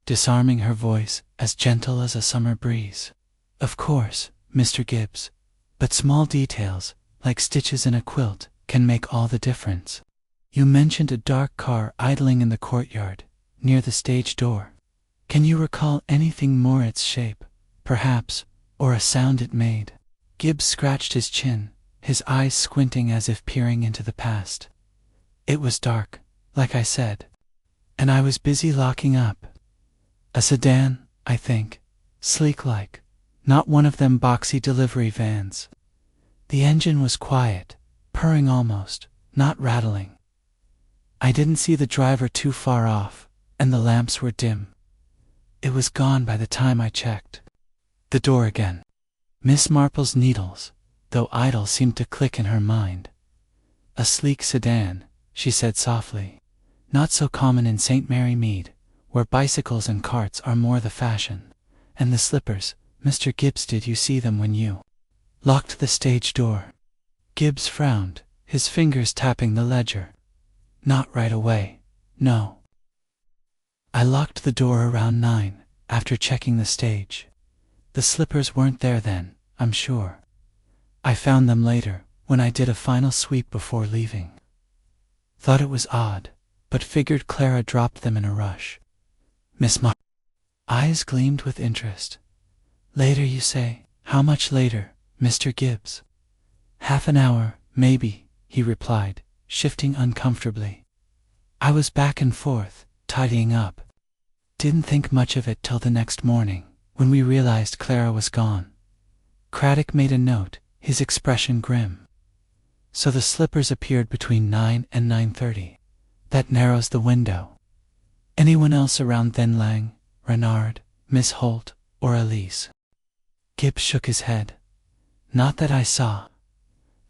A: disarming, her voice as gentle as a summer breeze. "Of course, Mr. Gibbs, but small details, like stitches in a quilt, can make all the difference. You mentioned a dark car idling in the courtyard, near the stage door. Can you recall anything more, its shape, perhaps, or a sound it made?" Gibbs scratched his chin, his eyes squinting as if peering into the past. "It was dark, like I said, and I was busy locking up. A sedan, I think, sleek-like, not one of them boxy delivery vans. The engine was quiet, purring almost, not rattling. I didn't see the driver too far off, and the lamps were dim. It was gone by the time I checked." The door again. Miss Marple's needles, though idle, seemed to click in her mind. A sleek sedan, she said softly. Not so common in St. Mary Mead, where bicycles and carts are more the fashion. And the slippers, Mr. Gibbs, did you see them when you locked the stage door? Gibbs frowned, his fingers tapping the ledger. Not right away, no. I locked the door around 9, after checking the stage. The slippers weren't there then, I'm sure. I found them later, when I did a final sweep before leaving. Thought it was odd, but figured Clara dropped them in a rush. Miss Marple. Eyes gleamed with interest. Later, you say? How much later, Mr. Gibbs? Half an hour, maybe, he replied, shifting uncomfortably. I was back and forth, tidying up. Didn't think much of it till the next morning, when we realized Clara was gone. Craddock made a note, his expression grim. So the slippers appeared between 9 and 9:30. That narrows the window. Anyone else around then? Lang, Renard, Miss Holt, or Elise? Gibbs shook his head. Not that I saw.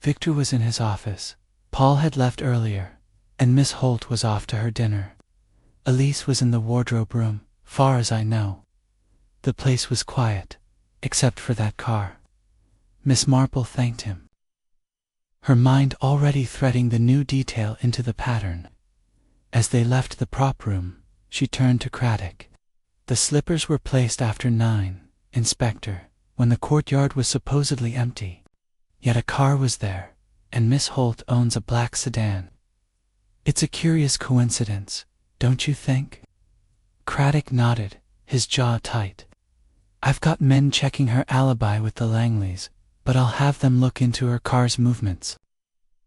A: Victor was in his office, Paul had left earlier, and Miss Holt was off to her dinner. Elise was in the wardrobe room, far as I know. The place was quiet, except for that car. Miss Marple thanked him, her mind already threading the new detail into the pattern. As they left the prop room, she turned to Craddock. The slippers were placed after 9, Inspector, when the courtyard was supposedly empty. Yet a car was there, and Miss Holt owns a black sedan. It's a curious coincidence, don't you think? Craddock nodded, his jaw tight. I've got men checking her alibi with the Langleys, but I'll have them look into her car's movements.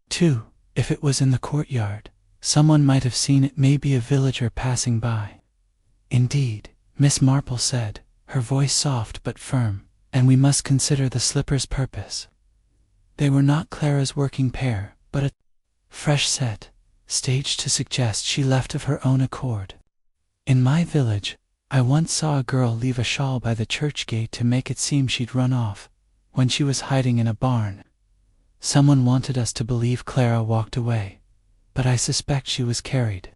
A: 2. If it was in the courtyard, someone might have seen it, maybe a villager passing by. Indeed, Miss Marple said, her voice soft but firm, and we must consider the slippers' purpose. They were not Clara's working pair, but a fresh set, staged to suggest she left of her own accord. In my village, I once saw a girl leave a shawl by the church gate to make it seem she'd run off, when she was hiding in a barn. Someone wanted us to believe Clara walked away, but I suspect she was carried.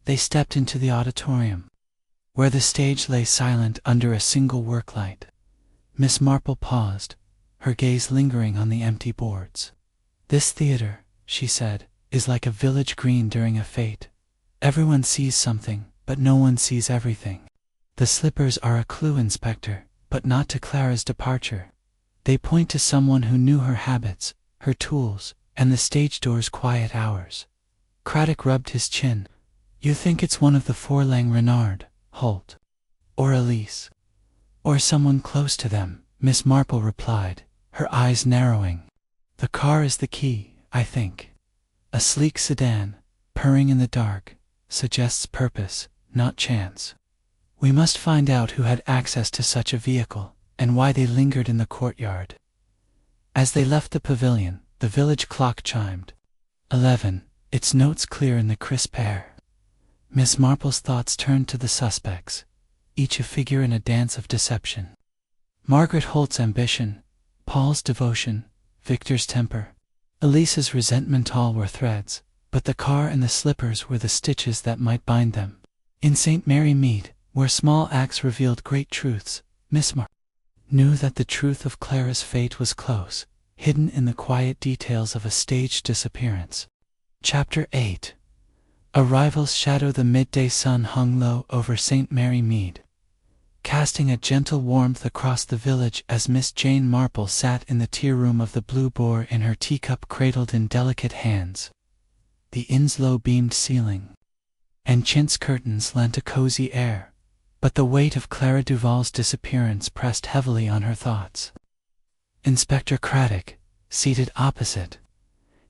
A: They stepped into the auditorium, where the stage lay silent under a single work light. Miss Marple paused, her gaze lingering on the empty boards. This theater, she said, is like a village green during a fete. Everyone sees something, but no one sees everything. The slippers are a clue, Inspector, but not to Clara's departure. They point to someone who knew her habits, her tools, and the stage door's quiet hours. Craddock rubbed his chin. You think it's one of the four, Lang, Renard, Holt, or Elise? Or someone close to them, Miss Marple replied, her eyes narrowing. The car is the key, I think. A sleek sedan, purring in the dark, suggests purpose, not chance. We must find out who had access to such a vehicle, and why they lingered in the courtyard. As they left the pavilion, the village clock chimed. 11, its notes clear in the crisp air. Miss Marple's thoughts turned to the suspects, each a figure in a dance of deception. Margaret Holt's ambition, Paul's devotion, Victor's temper, Elise's resentment, all were threads, but the car and the slippers were the stitches that might bind them. In St. Mary Mead, where small acts revealed great truths, Miss Marple knew that the truth of Clara's fate was close, hidden in the quiet details of a staged disappearance. Chapter 8. Arrival's shadow. The midday sun hung low over St. Mary Mead, casting a gentle warmth across the village as Miss Jane Marple sat in the tea room of the Blue Boar in her teacup cradled in delicate hands. The inn's low-beamed ceiling and chintz curtains lent a cozy air, but the weight of Clara Duval's disappearance pressed heavily on her thoughts. Inspector Craddock, seated opposite,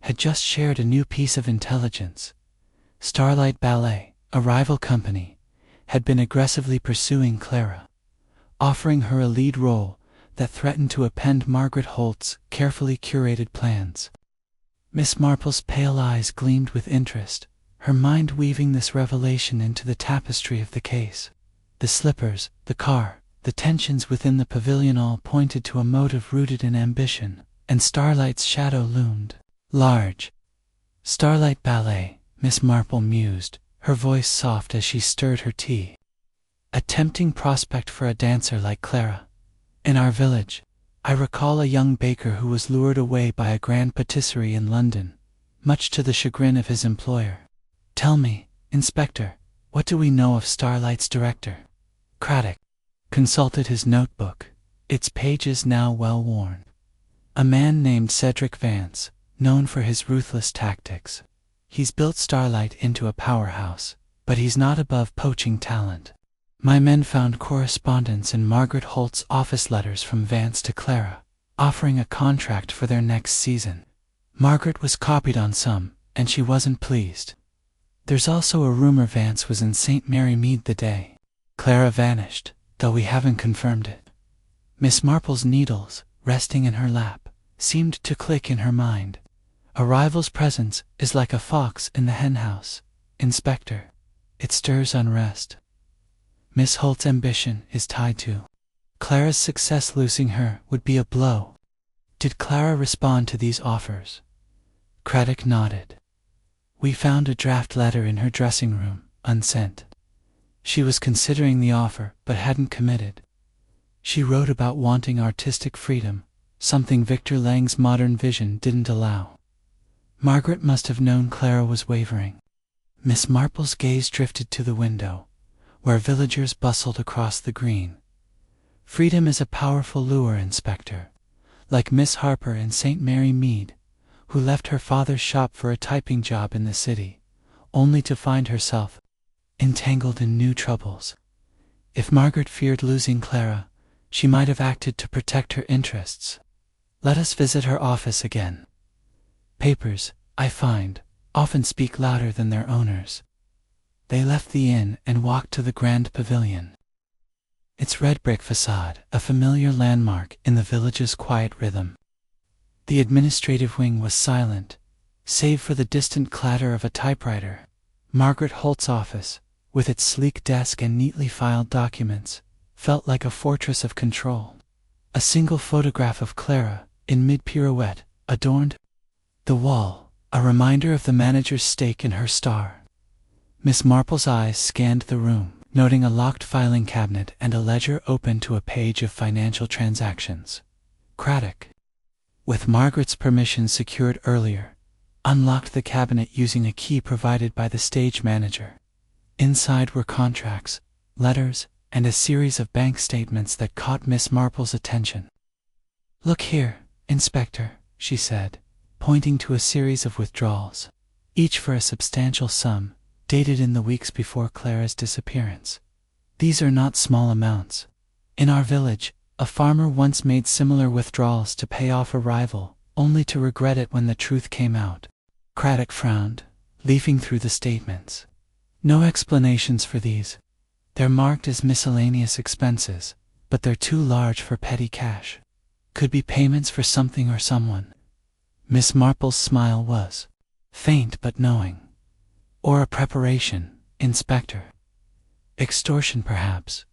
A: had just shared a new piece of intelligence. Starlight Ballet, a rival company, had been aggressively pursuing Clara, offering her a lead role that threatened to append Margaret Holt's carefully curated plans. Miss Marple's pale eyes gleamed with interest, her mind weaving this revelation into the tapestry of the case. The slippers, the car, the tensions within the pavilion all pointed to a motive rooted in ambition, and Starlight's shadow loomed large. Starlight Ballet, Miss Marple mused, her voice soft as she stirred her tea. A tempting prospect for a dancer like Clara. In our village, I recall a young baker who was lured away by a grand patisserie in London, much to the chagrin of his employer. Tell me, Inspector, what do we know of Starlight's director? Craddock consulted his notebook, its pages now well worn. A man named Cedric Vance, known for his ruthless tactics. He's built Starlight into a powerhouse, but he's not above poaching talent. My men found correspondence in Margaret Holt's office letters from Vance to Clara, offering a contract for their next season. Margaret was copied on some, and she wasn't pleased. There's also a rumor Vance was in St. Mary Mead the day Clara vanished, though we haven't confirmed it. Miss Marple's needles, resting in her lap, seemed to click in her mind. A rival's presence is like a fox in the henhouse, Inspector. It stirs unrest. Miss Holt's ambition is tied to Clara's success. Losing her would be a blow. Did Clara respond to these offers? Craddock nodded. We found a draft letter in her dressing room, unsent. She was considering the offer, but hadn't committed. She wrote about wanting artistic freedom, something Victor Lang's modern vision didn't allow. Margaret must have known Clara was wavering. Miss Marple's gaze drifted to the window, where villagers bustled across the green. Freedom is a powerful lure, Inspector, like Miss Harper in St. Mary Mead, who left her father's shop for a typing job in the city, only to find herself entangled in new troubles. If Margaret feared losing Clara, she might have acted to protect her interests. Let us visit her office again. Papers, I find, often speak louder than their owners. They left the inn and walked to the grand pavilion. Its red brick facade, a familiar landmark in the village's quiet rhythm. The administrative wing was silent, save for the distant clatter of a typewriter. Margaret Holt's office, with its sleek desk and neatly filed documents, felt like a fortress of control. A single photograph of Clara, in mid-pirouette, adorned the wall, a reminder of the manager's stake in her star. Miss Marple's eyes scanned the room, noting a locked filing cabinet and a ledger open to a page of financial transactions. Craddock, with Margaret's permission secured earlier, unlocked the cabinet using a key provided by the stage manager. Inside were contracts, letters, and a series of bank statements that caught Miss Marple's attention. Look here, Inspector, she said, pointing to a series of withdrawals, each for a substantial sum, dated in the weeks before Clara's disappearance. These are not small amounts. In our village, a farmer once made similar withdrawals to pay off a rival, only to regret it when the truth came out. Craddock frowned, leafing through the statements. No explanations for these. They're marked as miscellaneous expenses, but they're too large for petty cash. Could be payments for something or someone. Miss Marple's smile was faint but knowing. Or a preparation, Inspector. Extortion, perhaps.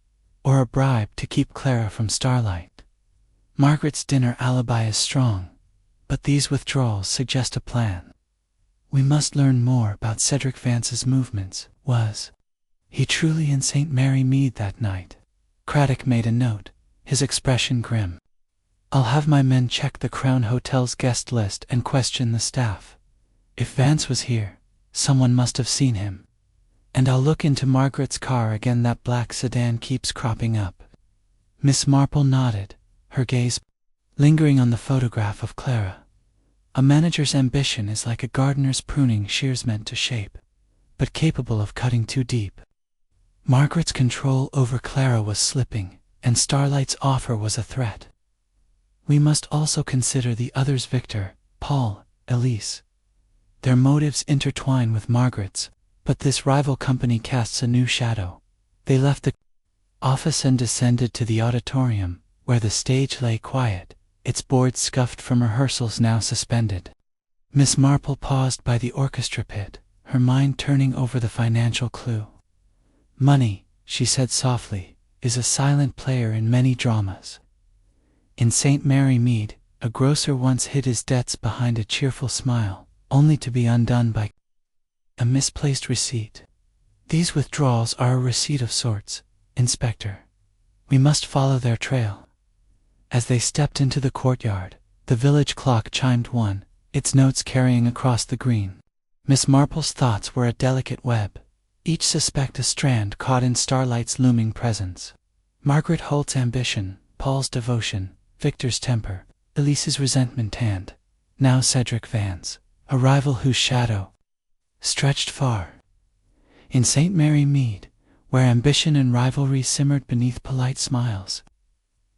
A: Or a bribe to keep Clara from Starlight. Margaret's dinner alibi is strong, but these withdrawals suggest a plan. We must learn more about Cedric Vance's movements. Was he truly in St. Mary Mead that night? Craddock made a note, his expression grim. I'll have my men check the Crown Hotel's guest list and question the staff. If Vance was here, someone must have seen him. And I'll look into Margaret's car again. That black sedan keeps cropping up. Miss Marple nodded, her gaze lingering on the photograph of Clara. A manager's ambition is like a gardener's pruning shears meant to shape, but capable of cutting too deep. Margaret's control over Clara was slipping, and Starlight's offer was a threat. We must also consider the others: Victor, Paul, Elise. Their motives intertwine with Margaret's, but this rival company casts a new shadow. They left the office and descended to the auditorium, where the stage lay quiet, its boards scuffed from rehearsals now suspended. Miss Marple paused by the orchestra pit, her mind turning over the financial clue. Money, she said softly, is a silent player in many dramas. In St. Mary Mead, A grocer once hid his debts behind a cheerful smile, only to be undone by a misplaced receipt. These withdrawals are a receipt of sorts, Inspector. We must follow their trail. As they stepped into the courtyard, the village clock chimed 1, its notes carrying across the green. Miss Marple's thoughts were a delicate web, each suspect a strand caught in Starlight's looming presence. Margaret Holt's ambition, Paul's devotion, Victor's temper, Elise's resentment, and now Cedric Van's, a rival whose shadow stretched far. In St. Mary Mead, where ambition and rivalry simmered beneath polite smiles,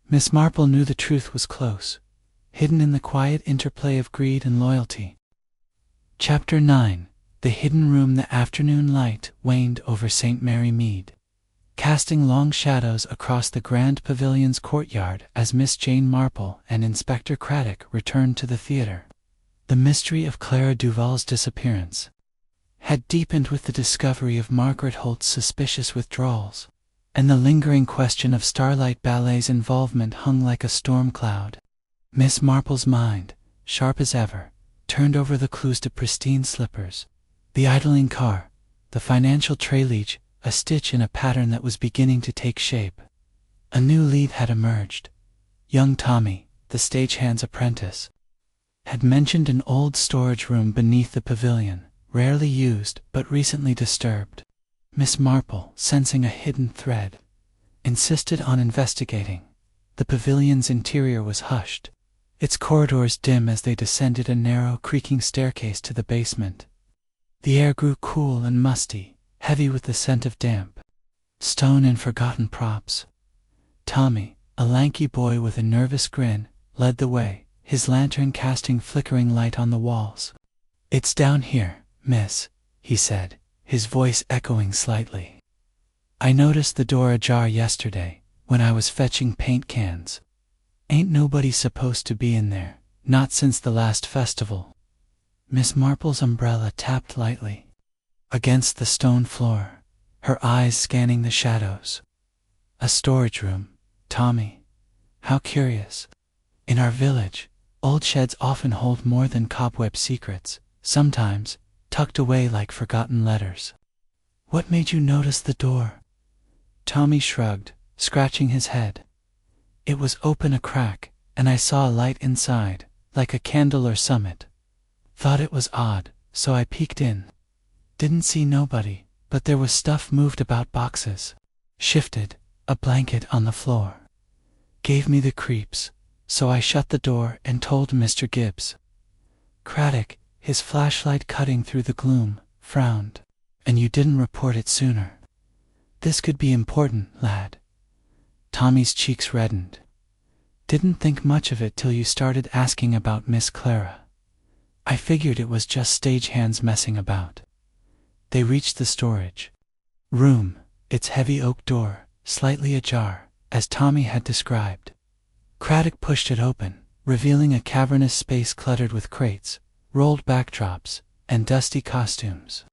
A: Miss Marple knew the truth was close, hidden in the quiet interplay of greed and loyalty. Chapter 9. The Hidden Room. The afternoon light waned over St. Mary Mead, casting long shadows across the grand pavilion's courtyard as Miss Jane Marple and Inspector Craddock returned to the theatre. The mystery of Clara Duval's disappearance had deepened with the discovery of Margaret Holt's suspicious withdrawals, and the lingering question of Starlight Ballet's involvement hung like a storm cloud. Miss Marple's mind, sharp as ever, turned over the clues to pristine slippers, the idling car, the financial traileage, a stitch in a pattern that was beginning to take shape. A new lead had emerged. Young Tommy, the stagehand's apprentice, had mentioned an old storage room beneath the pavilion, rarely used but recently disturbed. Miss Marple, sensing a hidden thread, insisted on investigating. The pavilion's interior was hushed, its corridors dim as they descended a narrow, creaking staircase to the basement. The air grew cool and musty, heavy with the scent of damp stone and forgotten props. Tommy, a lanky boy with a nervous grin, led the way, his lantern casting flickering light on the walls. "It's down here, miss," he said, his voice echoing slightly. "I noticed the door ajar yesterday, when I was fetching paint cans. Ain't nobody supposed to be in there, not since the last festival." Miss Marple's umbrella tapped lightly against the stone floor, her eyes scanning the shadows. "A storage room, Tommy. How curious. In our village, old sheds often hold more than cobweb secrets, sometimes tucked away like forgotten letters." "What made you notice the door?" Tommy shrugged, scratching his head. "It was open a crack, and I saw a light inside, like a candle or summit. Thought it was odd, so I peeked in. Didn't see nobody, but there was stuff moved about, boxes shifted, a blanket on the floor. Gave me the creeps, so I shut the door and told Mr. Gibbs." Craddock, his flashlight cutting through the gloom, frowned. "And you didn't report it sooner? This could be important, lad." Tommy's cheeks reddened. "Didn't think much of it till you started asking about Miss Clara. I figured it was just stagehands messing about." They reached the storage room, its heavy oak door slightly ajar, as Tommy had described. Craddock pushed it open, revealing a cavernous space cluttered with crates, rolled backdrops, and dusty costumes.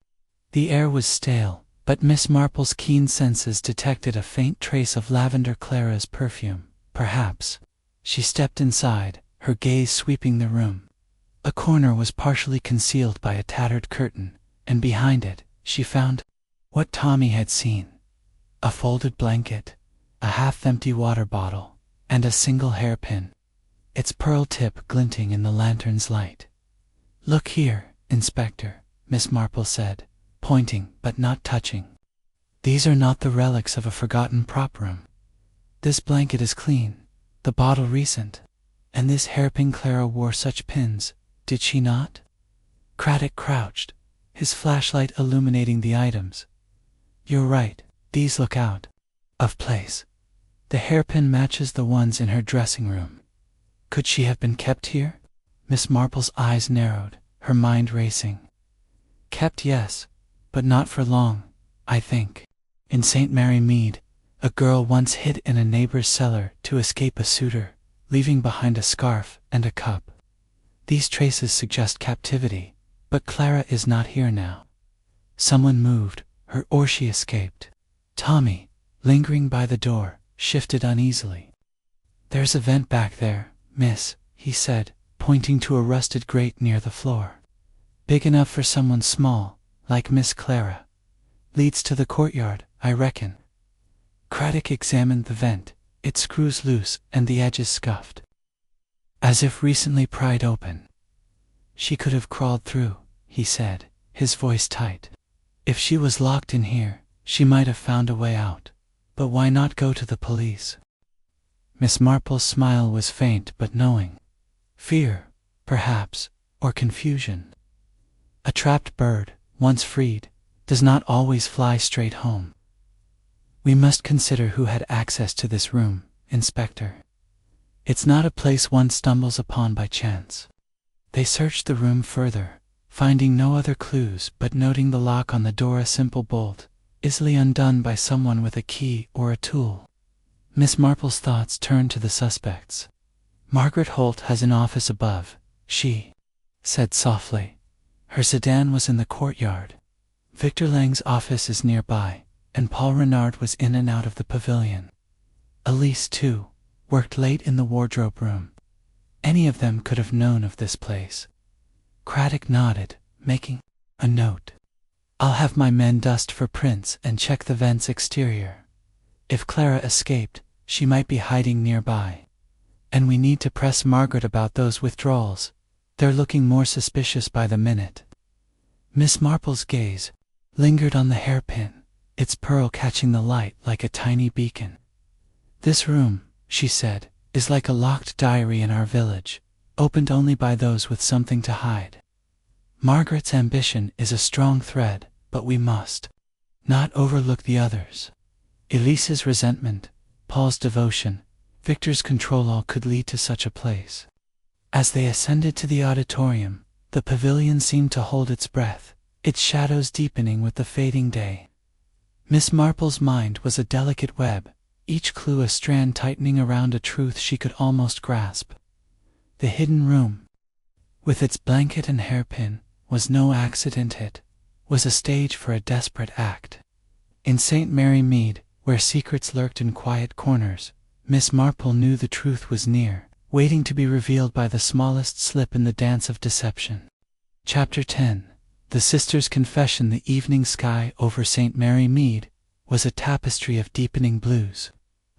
A: The air was stale, but Miss Marple's keen senses detected a faint trace of lavender Clara's perfume, perhaps. She stepped inside, her gaze sweeping the room. A corner was partially concealed by a tattered curtain, and behind it, she found what Tommy had seen: a folded blanket, a half-empty water bottle, and a single hairpin, its pearl tip glinting in the lantern's light. "Look here, Inspector," Miss Marple said, pointing but not touching. "These are not the relics of a forgotten prop room. This blanket is clean, the bottle recent, and this hairpin. Clara wore such pins, did she not?" Craddock crouched, his flashlight illuminating the items. "You're right, these look out of place. The hairpin matches the ones in her dressing room. Could she have been kept here?" Miss Marple's eyes narrowed, her mind racing. "Kept, yes, but not for long, I think. In St. Mary Mead, a girl once hid in a neighbor's cellar to escape a suitor, leaving behind a scarf and a cup. These traces suggest captivity, but Clara is not here now. Someone moved her or she escaped." Tommy, lingering by the door, shifted uneasily. "There's a vent back there, miss," he said, pointing to a rusted grate near the floor. Big enough for someone small, like Miss Clara. Leads to the courtyard, I reckon. Craddock examined the vent, its screws loose and the edges scuffed, as if recently pried open. She could have crawled through, he said, his voice tight. If she was locked in here, she might have found a way out. But why not go to the police? Miss Marple's smile was faint but knowing. Fear, perhaps, or confusion. A trapped bird, once freed, does not always fly straight home. We must consider who had access to this room, Inspector. It's not a place one stumbles upon by chance. They searched the room further, finding no other clues but noting the lock on the door, a simple bolt, easily undone by someone with a key or a tool. Miss Marple's thoughts turned to the suspects. Margaret Holt has an office above, she said softly. Her sedan was in the courtyard. Victor Lang's office is nearby, and Paul Renard was in and out of the pavilion. Elise, too, worked late in the wardrobe room. Any of them could have known of this place. Craddock nodded, making a note. I'll have my men dust for prints and check the vent's exterior. If Clara escaped, she might be hiding nearby. And we need to press Margaret about those withdrawals. They're looking more suspicious by the minute. Miss Marple's gaze lingered on the hairpin, its pearl catching the light like a tiny beacon. This room, she said, is like a locked diary in our village, opened only by those with something to hide. Margaret's ambition is a strong thread, but we must not overlook the others. Elise's resentment, Paul's devotion, Victor's control, all could lead to such a place. As they ascended to the auditorium, the pavilion seemed to hold its breath, its shadows deepening with the fading day. Miss Marple's mind was a delicate web, each clue a strand tightening around a truth she could almost grasp. The hidden room, with its blanket and hairpin, was no accident. It was a stage for a desperate act. In St. Mary Mead, where secrets lurked in quiet corners, Miss Marple knew the truth was near, waiting to be revealed by the smallest slip in the dance of deception. Chapter 10. The Sister's Confession. The evening sky over St. Mary Mead was a tapestry of deepening blues,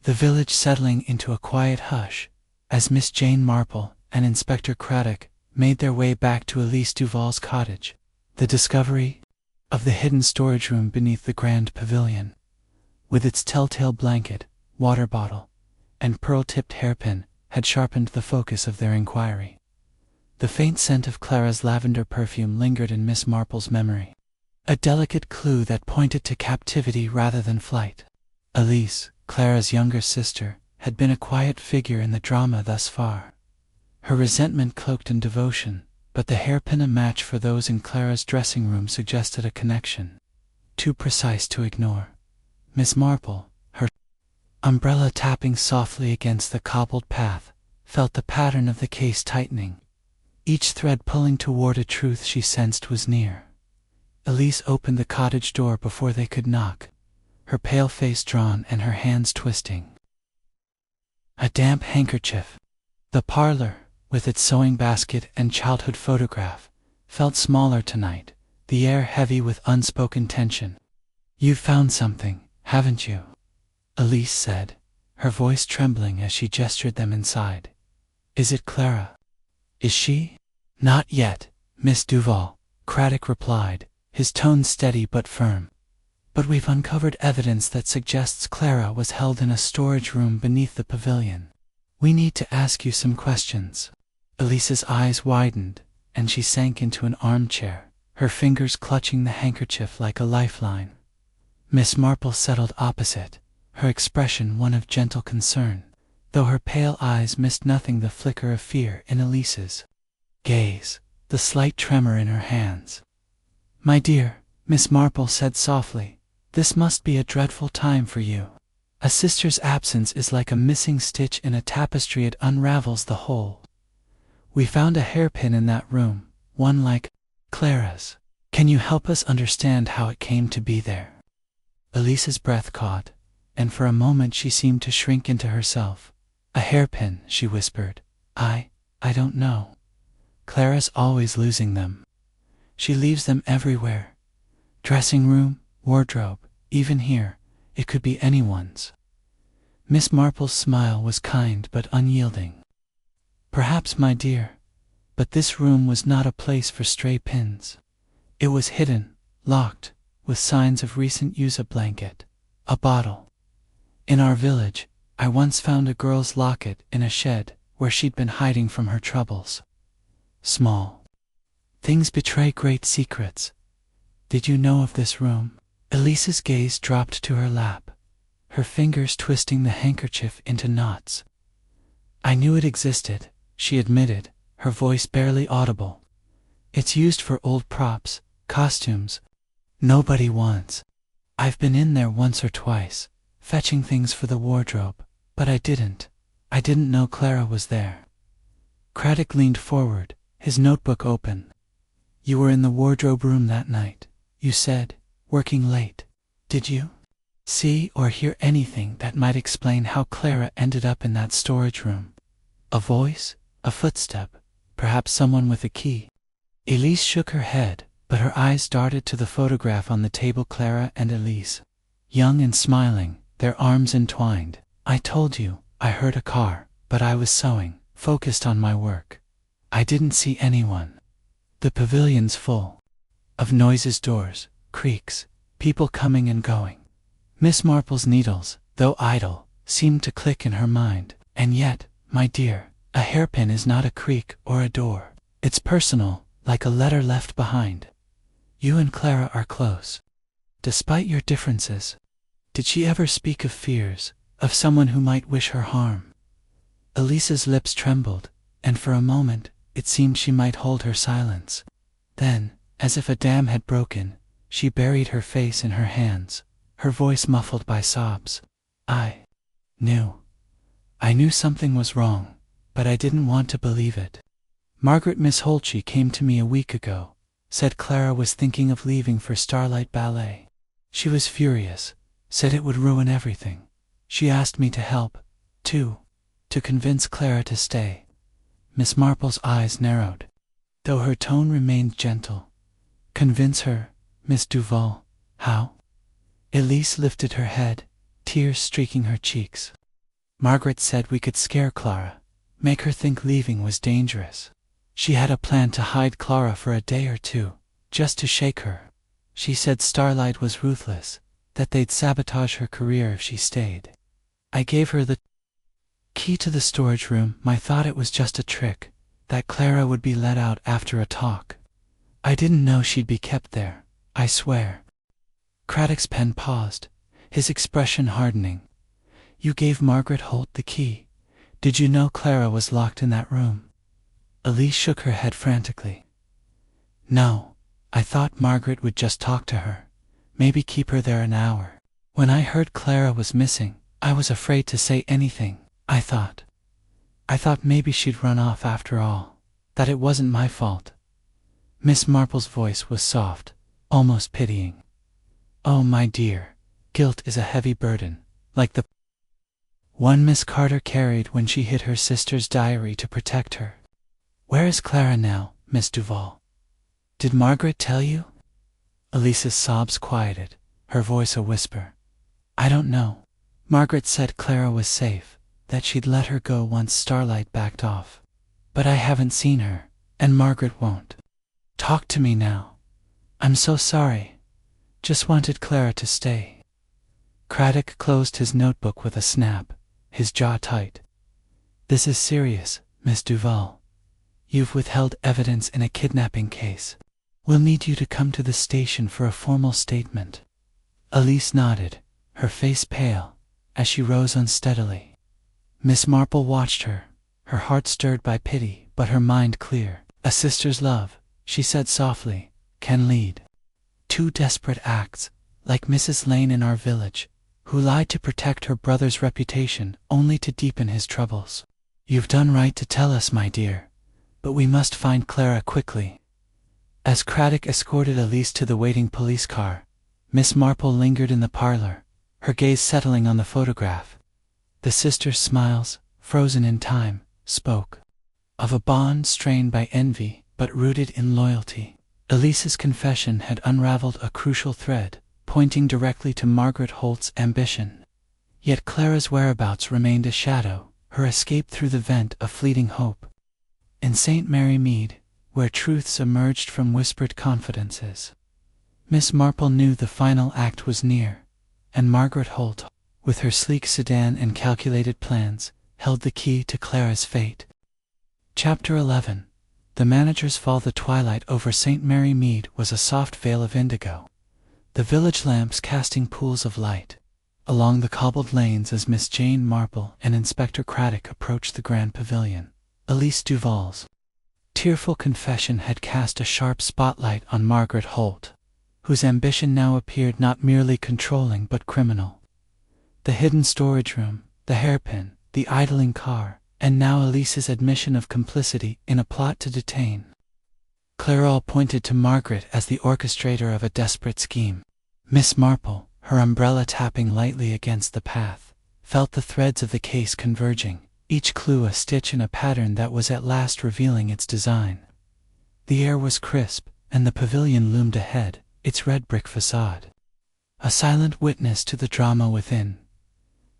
A: the village settling into a quiet hush as Miss Jane Marple and Inspector Craddock made their way back to Elise Duval's cottage. The discovery of the hidden storage room beneath the grand pavilion, with its telltale blanket, water bottle, and pearl-tipped hairpin, had sharpened the focus of their inquiry. The faint scent of Clara's lavender perfume lingered in Miss Marple's memory, a delicate clue that pointed to captivity rather than flight. Elise, Clara's younger sister, had been a quiet figure in the drama thus far, her resentment cloaked in devotion, but the hairpin, a match for those in Clara's dressing room, suggested a connection too precise to ignore. Miss Marple, her umbrella tapping softly against the cobbled path, felt the pattern of the case tightening, each thread pulling toward a truth she sensed was near. Elise opened the cottage door before they could knock, her pale face drawn and her hands twisting. A damp handkerchief. The parlor, with its sewing basket and childhood photograph, felt smaller tonight, the air heavy with unspoken tension. You've found something, haven't you? Elise said, her voice trembling as she gestured them inside. Is it Clara? Is she? Not yet, Miss Duval, Craddock replied, his tone steady but firm. But we've uncovered evidence that suggests Clara was held in a storage room beneath the pavilion. We need to ask you some questions. Elise's eyes widened, and she sank into an armchair, her fingers clutching the handkerchief like a lifeline. Miss Marple settled opposite, her expression one of gentle concern, though her pale eyes missed nothing the flicker of fear in Elise's gaze, the slight tremor in her hands. My dear, Miss Marple said softly, this must be a dreadful time for you. A sister's absence is like a missing stitch in a tapestry, it unravels the whole. We found a hairpin in that room, one like Clara's. Can you help us understand how it came to be there? Elise's breath caught, and for a moment she seemed to shrink into herself. A hairpin, she whispered. I I don't know. Clara's always losing them. She leaves them everywhere. Dressing room, wardrobe, even here. It could be anyone's. Miss Marple's smile was kind but unyielding. Perhaps, my dear, but this room was not a place for stray pins. It was hidden, locked, with signs of recent use. A blanket, a bottle. In our village, I once found a girl's locket in a shed where she'd been hiding from her troubles. Small things betray great secrets. Did you know of this room? Elise's gaze dropped to her lap, her fingers twisting the handkerchief into knots. I knew it existed, she admitted, her voice barely audible. It's used for old props, costumes. Nobody wants. I've been in there once or twice, fetching things for the wardrobe, but I didn't know Clara was there. Craddock leaned forward, his notebook open. You were in the wardrobe room that night, you said, working late. Did you see or hear anything that might explain how Clara ended up in that storage room? A voice, a footstep, perhaps someone with a key? Elise shook her head, but her eyes darted to the photograph on the table. Clara and Elise, young and smiling, their arms entwined. I told you, I heard a car, but I was sewing, focused on my work. I didn't see anyone. The pavilion's full of noises, doors, creaks, people coming and going. Miss Marple's needles, though idle, seemed to click in her mind. And yet, my dear, a hairpin is not a creak or a door. It's personal, like a letter left behind. You and Clara are close, despite your differences. Did she ever speak of fears, of someone who might wish her harm? Elise's lips trembled, and for a moment, it seemed she might hold her silence. Then, as if a dam had broken, she buried her face in her hands, her voice muffled by sobs. I knew something was wrong, but I didn't want to believe it. Margaret Miss Holtby came to me a week ago, said Clara was thinking of leaving for Starlight Ballet. She was furious, said it would ruin everything. She asked me to help, too, to convince Clara to stay. Miss Marple's eyes narrowed, though her tone remained gentle. Convince her, Miss Duval? How? Elise lifted her head, tears streaking her cheeks. Margaret said we could scare Clara, make her think leaving was dangerous. She had a plan to hide Clara for a day or two, just to shake her. She said Starlight was ruthless, that they'd sabotage her career if she stayed. I gave her the key to the storage room. I thought it was just a trick, that Clara would be let out after a talk. I didn't know she'd be kept there, I swear. Craddock's pen paused, his expression hardening. You gave Margaret Holt the key. Did you know Clara was locked in that room? Elise shook her head frantically. No, I thought Margaret would just talk to her, maybe keep her there an hour. When I heard Clara was missing, I was afraid to say anything. I thought maybe she'd run off after all, that it wasn't my fault. Miss Marple's voice was soft, almost pitying. Oh, my dear, guilt is a heavy burden, like the one Miss Carter carried when she hid her sister's diary to protect her. Where is Clara now, Miss Duval? Did Margaret tell you? Elise's sobs quieted, her voice a whisper. I don't know. Margaret said Clara was safe, that she'd let her go once Starlight backed off. But I haven't seen her, and Margaret won't. Talk to me now. I'm so sorry. Just wanted Clara to stay. Craddock closed his notebook with a snap, his jaw tight. This is serious, Miss Duval. You've withheld evidence in a kidnapping case. We'll need you to come to the station for a formal statement. Elise nodded, her face pale, as she rose unsteadily. Miss Marple watched her, her heart stirred by pity, but her mind clear. A sister's love, she said softly, can lead to desperate acts, like Mrs. Lane in our village, who lied to protect her brother's reputation only to deepen his troubles. You've done right to tell us, my dear, but we must find Clara quickly. As Craddock escorted Elise to the waiting police car, Miss Marple lingered in the parlor, her gaze settling on the photograph. The sister's smiles, frozen in time, spoke. of a bond strained by envy but rooted in loyalty. Elise's confession had unraveled a crucial thread, pointing directly to Margaret Holt's ambition. Yet Clara's whereabouts remained a shadow, her escape through the vent a fleeting hope. In St. Mary Mead, where truths emerged from whispered confidences, Miss Marple knew the final act was near, and Margaret Holt, with her sleek sedan and calculated plans, held the key to Clara's fate. Chapter 11. The manager's fall. The twilight over St. Mary Mead was a soft veil of indigo, the village lamps casting pools of light along the cobbled lanes as Miss Jane Marple and Inspector Craddock approached the grand pavilion. Elise Duval's tearful confession had cast a sharp spotlight on Margaret Holt, whose ambition now appeared not merely controlling but criminal. The hidden storage room, the hairpin, the idling car, and now Elise's admission of complicity in a plot to detain Clara all pointed to Margaret as the orchestrator of a desperate scheme. Miss Marple, her umbrella tapping lightly against the path, felt the threads of the case converging, each clue a stitch in a pattern that was at last revealing its design. The air was crisp, and the pavilion loomed ahead, its red brick facade a silent witness to the drama within.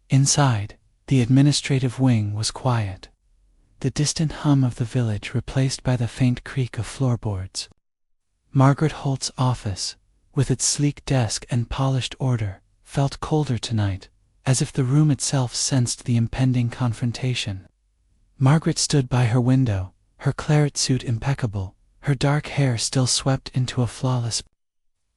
A: Inside, the administrative wing was quiet, the distant hum of the village replaced by the faint creak of floorboards. Margaret Holt's office, with its sleek desk and polished order, felt colder tonight, as if the room itself sensed the impending confrontation. Margaret stood by her window, her claret suit impeccable, her dark hair still swept into a flawless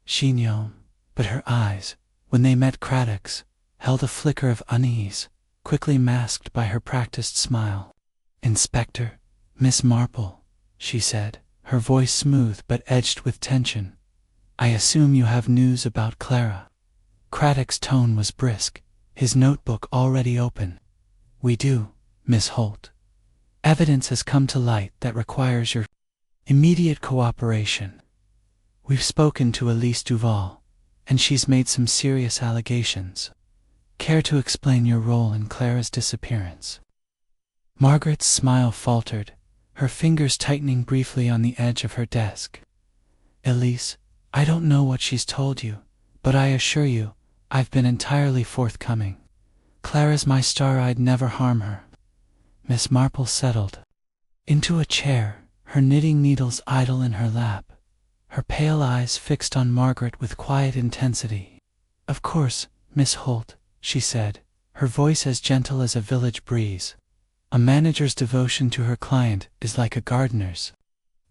A: chignon, but her eyes, when they met Craddock's, held a flicker of unease, quickly masked by her practiced smile. "Inspector, Miss Marple," she said, her voice smooth but edged with tension. "I assume you have news about Clara." Craddock's tone was brisk, his notebook already open. "We do, Miss Holt. Evidence has come to light that requires your immediate cooperation. We've spoken to Elise Duval, and she's made some serious allegations. Care to explain your role in Clara's disappearance?" Margaret's smile faltered, her fingers tightening briefly on the edge of her desk. "Elise, I don't know what she's told you, but I assure you, I've been entirely forthcoming. Clara's my star, I'd never harm her." Miss Marple settled into a chair, her knitting needles idle in her lap, her pale eyes fixed on Margaret with quiet intensity. "Of course, Miss Holt," she said, her voice as gentle as a village breeze. "A manager's devotion to her client is like a gardener's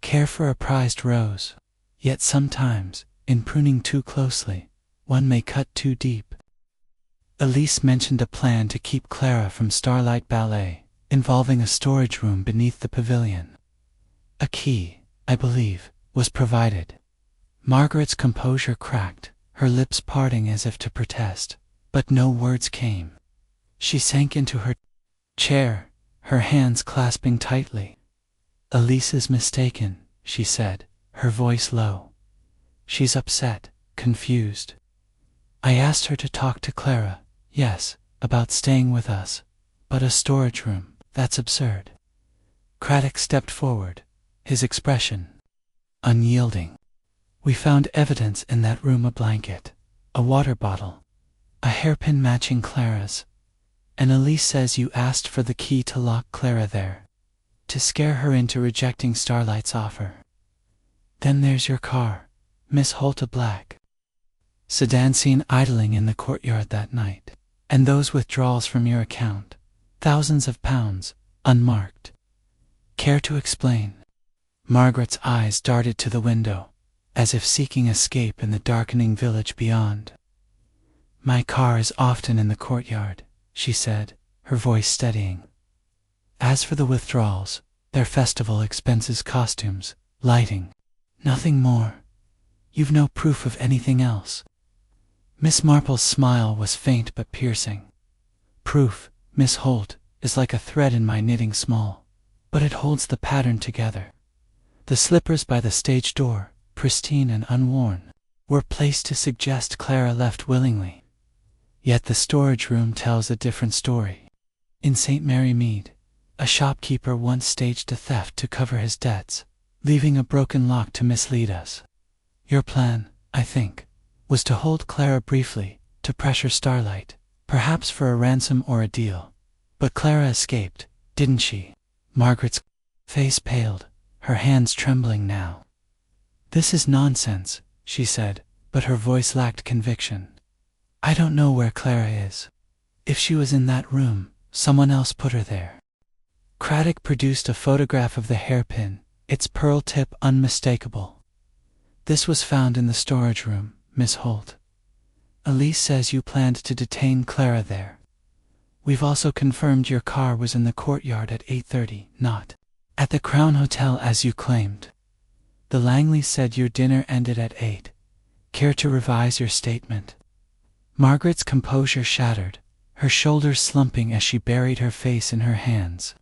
A: care for a prized rose. Yet sometimes, in pruning too closely, one may cut too deep." Elise mentioned a plan to keep Clara from Starlight Ballet, involving a storage room beneath the pavilion. A key, I believe, was provided. Margaret's composure cracked, her lips parting as if to protest, but no words came. She sank into her chair, her hands clasping tightly. "Elise is mistaken," she said, her voice low. "She's upset, confused. I asked her to talk to Clara, yes, about staying with us, but a storage room, that's absurd." Craddock stepped forward, his expression unyielding. "We found evidence in that room: a blanket, a water bottle, a hairpin matching Clara's. And Elise says you asked for the key to lock Clara there, to scare her into rejecting Starlight's offer. Then there's your car, Miss Holt, a black sedan seen idling in the courtyard that night, and those withdrawals from your account, thousands of pounds, unmarked. Care to explain?" Margaret's eyes darted to the window, as if seeking escape in the darkening village beyond. "My car is often in the courtyard," she said, her voice steadying. "As for the withdrawals, they're festival expenses, costumes, lighting. Nothing more. You've no proof of anything else?" Miss Marple's smile was faint but piercing. "Proof, Miss Holt, is like a thread in my knitting, small, but it holds the pattern together. The slippers by the stage door, pristine and unworn, were placed to suggest Clara left willingly. Yet the storage room tells a different story. In St. Mary Mead, A shopkeeper once staged a theft to cover his debts, leaving a broken lock to mislead us. Your plan, I think, was to hold Clara briefly, to pressure Starlight, perhaps for a ransom or a deal. But Clara escaped, didn't she?" Margaret's face paled, her hands trembling now. "This is nonsense," she said, but her voice lacked conviction. "I don't know where Clara is. If she was in that room, someone else put her there." Craddock produced a photograph of the hairpin, its pearl tip unmistakable. "This was found in the storage room, Miss Holt. Elise says you planned to detain Clara there. We've also confirmed your car was in the courtyard at 8:30, not at the Crown Hotel as you claimed. The Langleys said your dinner ended at 8. Care to revise your statement?" Margaret's composure shattered, her shoulders slumping as she buried her face in her hands.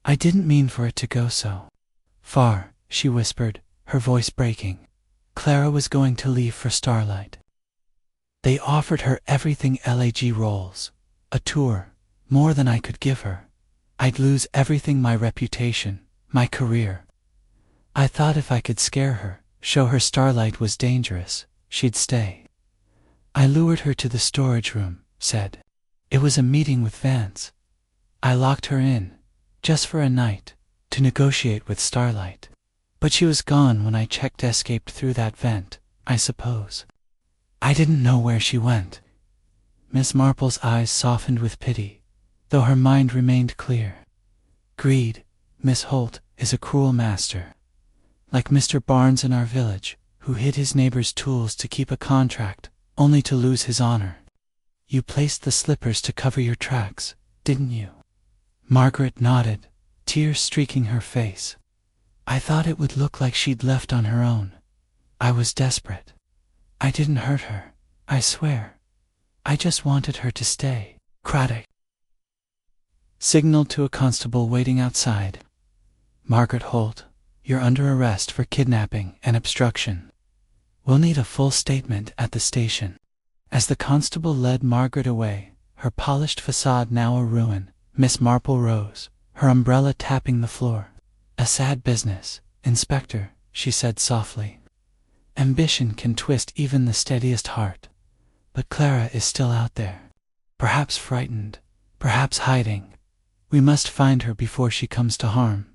A: "I didn't mean for it to go so far," she whispered, her voice breaking. "Clara was going to leave for Starlight. They offered her everything, LAG roles, a tour, more than I could give her. I'd lose everything, my reputation, my career. I thought if I could scare her, show her Starlight was dangerous, she'd stay. I lured her to the storage room, said it was a meeting with Vance. I locked her in, just for a night, to negotiate with Starlight. But she was gone when I checked, escaped through that vent, I suppose. I didn't know where she went." Miss Marple's eyes softened with pity, though her mind remained clear. "Greed, Miss Holt, is a cruel master. Like Mr. Barnes in our village, who hid his neighbor's tools to keep a contract, only to lose his honor. You placed the slippers to cover your tracks, didn't you?" Margaret nodded, tears streaking her face. "I thought it would look like she'd left on her own. I was desperate. I didn't hurt her, I swear. I just wanted her to stay." Craddock signaled to a constable waiting outside. "Margaret Holt, you're under arrest for kidnapping and obstruction. We'll need a full statement at the station." As the constable led Margaret away, her polished facade now a ruin, Miss Marple rose, her umbrella tapping the floor. "A sad business, Inspector," she said softly. "Ambition can twist even the steadiest heart. But Clara is still out there. Perhaps frightened, perhaps hiding. We must find her before she comes to harm."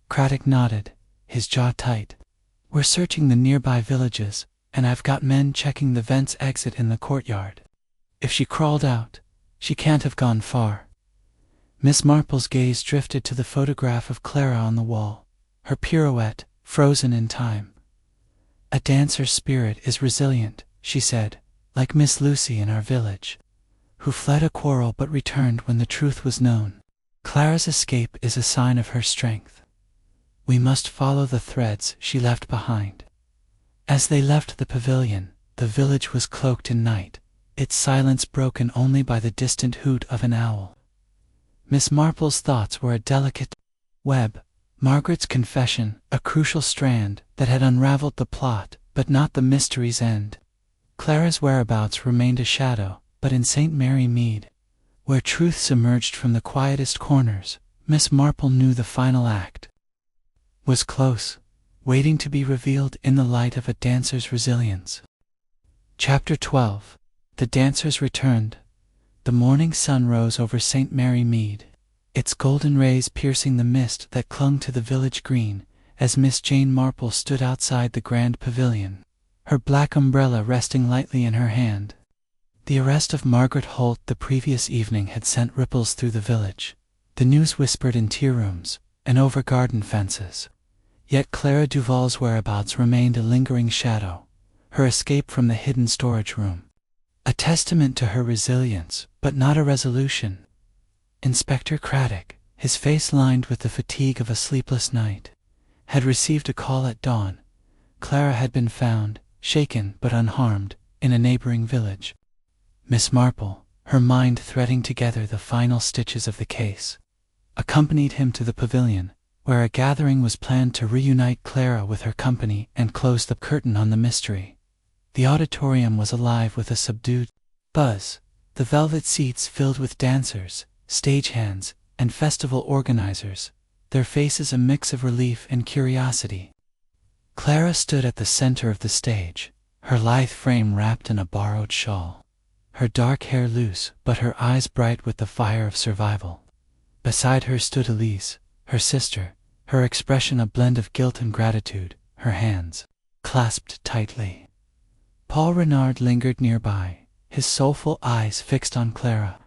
A: Craddock nodded, his jaw tight. "We're searching the nearby villages, and I've got men checking the vent's exit in the courtyard. If she crawled out, she can't have gone far." Miss Marple's gaze drifted to the photograph of Clara on the wall, her pirouette frozen in time. "A dancer's spirit is resilient," she said, "like Miss Lucy in our village, who fled a quarrel but returned when the truth was known. Clara's escape is a sign of her strength. We must follow the threads she left behind." As they left the pavilion, the village was cloaked in night, its silence broken only by the distant hoot of an owl. Miss Marple's thoughts were a delicate web, Margaret's confession a crucial strand that had unraveled the plot, but not the mystery's end. Clara's whereabouts remained a shadow, but in St. Mary Mead, where truth emerged from the quietest corners, Miss Marple knew the final act was close, waiting to be revealed in the light of a dancer's resilience. Chapter 12. The dancers returned. The morning sun rose over St. Mary Mead, its golden rays piercing the mist that clung to the village green, as Miss Jane Marple stood outside the grand pavilion, her black umbrella resting lightly in her hand. The arrest of Margaret Holt the previous evening had sent ripples through the village. The news whispered in tea rooms and over garden fences. Yet Clara Duval's whereabouts remained a lingering shadow, her escape from the hidden storage room a testament to her resilience, but not a resolution. Inspector Craddock, his face lined with the fatigue of a sleepless night, had received a call at dawn. Clara had been found, shaken but unharmed, in a neighboring village. Miss Marple, her mind threading together the final stitches of the case, accompanied him to the pavilion, where a gathering was planned to reunite Clara with her company and close the curtain on the mystery. The auditorium was alive with a subdued buzz, the velvet seats filled with dancers, stagehands, and festival organizers, their faces a mix of relief and curiosity. Clara stood at the center of the stage, her lithe frame wrapped in a borrowed shawl, her dark hair loose but her eyes bright with the fire of survival. Beside her stood Elise, her sister, her expression a blend of guilt and gratitude, her hands clasped tightly. Paul Renard lingered nearby, his soulful eyes fixed on Clara,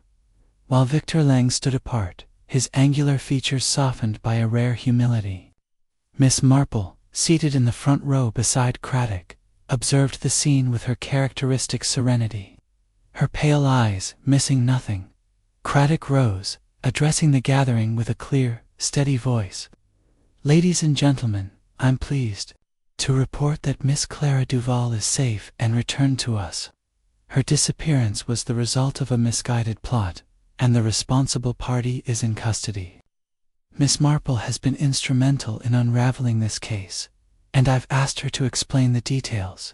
A: while Victor Lang stood apart, his angular features softened by a rare humility. Miss Marple, seated in the front row beside Craddock, observed the scene with her characteristic serenity, her pale eyes missing nothing. Craddock rose, addressing the gathering with a clear, steady voice. "Ladies and gentlemen, I'm pleased to report that Miss Clara Duval is safe and returned to us. Her disappearance was the result of a misguided plot, and the responsible party is in custody. Miss Marple has been instrumental in unraveling this case, and I've asked her to explain the details."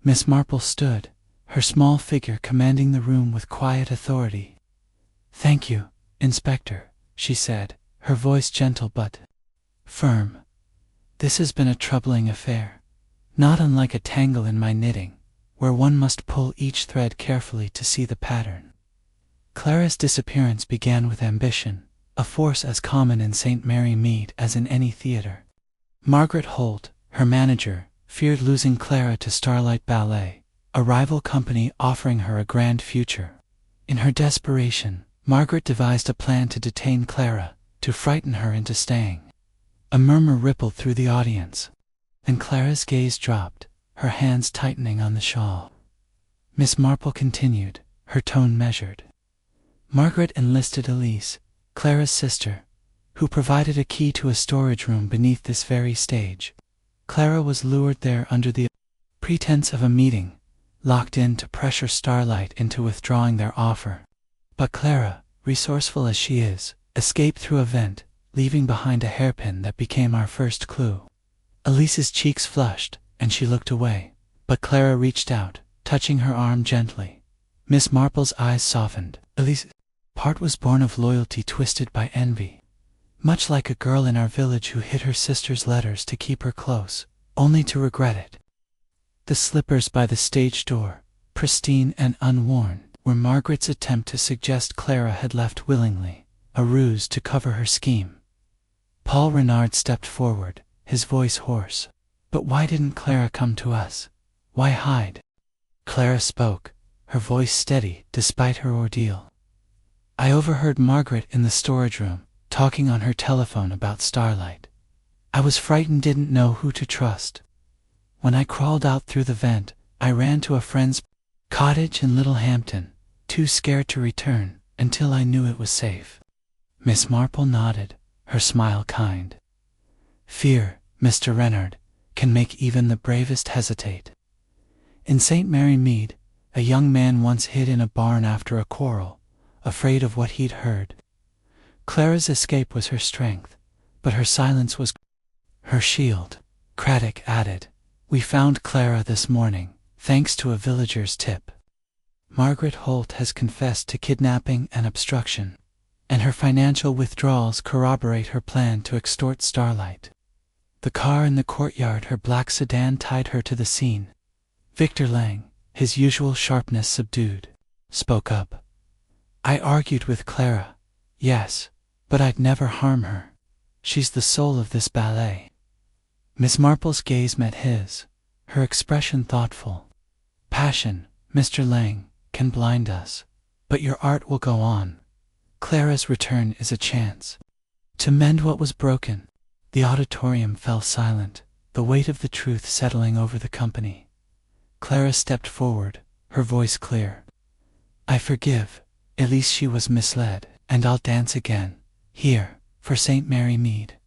A: Miss Marple stood, her small figure commanding the room with quiet authority. "Thank you, Inspector," she said, her voice gentle but firm. "This has been a troubling affair, not unlike a tangle in my knitting, where one must pull each thread carefully to see the pattern. Clara's disappearance began with ambition, a force as common in St. Mary Mead as in any theater. Margaret Holt, her manager, feared losing Clara to Starlight Ballet, a rival company offering her a grand future. In her desperation, Margaret devised a plan to detain Clara, to frighten her into staying. A murmur rippled through the audience, and Clara's gaze dropped, her hands tightening on the shawl. Miss Marple continued, her tone measured. Margaret enlisted Elise, Clara's sister, who provided a key to a storage room beneath this very stage. Clara was lured there under the pretense of a meeting, locked in to pressure Starlight into withdrawing their offer. But Clara, resourceful as she is, escaped through a vent, leaving behind a hairpin that became our first clue. Elise's cheeks flushed, and she looked away, but Clara reached out, touching her arm gently. Miss Marple's eyes softened. Elise's part was born of loyalty twisted by envy, much like a girl in our village who hid her sister's letters to keep her close, only to regret it. The slippers by the stage door, pristine and unworn, were Margaret's attempt to suggest Clara had left willingly, a ruse to cover her scheme. Paul Renard stepped forward, his voice hoarse. "But why didn't Clara come to us? Why hide?" Clara spoke, her voice steady despite her ordeal. "I overheard Margaret in the storage room, talking on her telephone about Starlight. I was frightened, didn't know who to trust. When I crawled out through the vent, I ran to a friend's cottage in Little Hampton, too scared to return until I knew it was safe." Miss Marple nodded, her smile kind. "Fear, Mr. Renard, can make even the bravest hesitate. In St. Mary Mead, a young man once hid in a barn after a quarrel, afraid of what he'd heard. Clara's escape was her strength, but her silence was her shield." Craddock added, "We found Clara this morning, thanks to a villager's tip. Margaret Holt has confessed to kidnapping and obstruction, and her financial withdrawals corroborate her plan to extort Starlight. The car in the courtyard, her black sedan, tied her to the scene." Victor Lang, his usual sharpness subdued, spoke up. "I argued with Clara, yes, but I'd never harm her. She's the soul of this ballet." Miss Marple's gaze met his, her expression thoughtful. "Passion, Mr. Lang, can blind us, but your art will go on. Clara's return is a chance to mend what was broken." The auditorium fell silent, the weight of the truth settling over the company. Clara stepped forward, her voice clear. "I forgive, at least she was misled, and I'll dance again, here, for St. Mary Mead.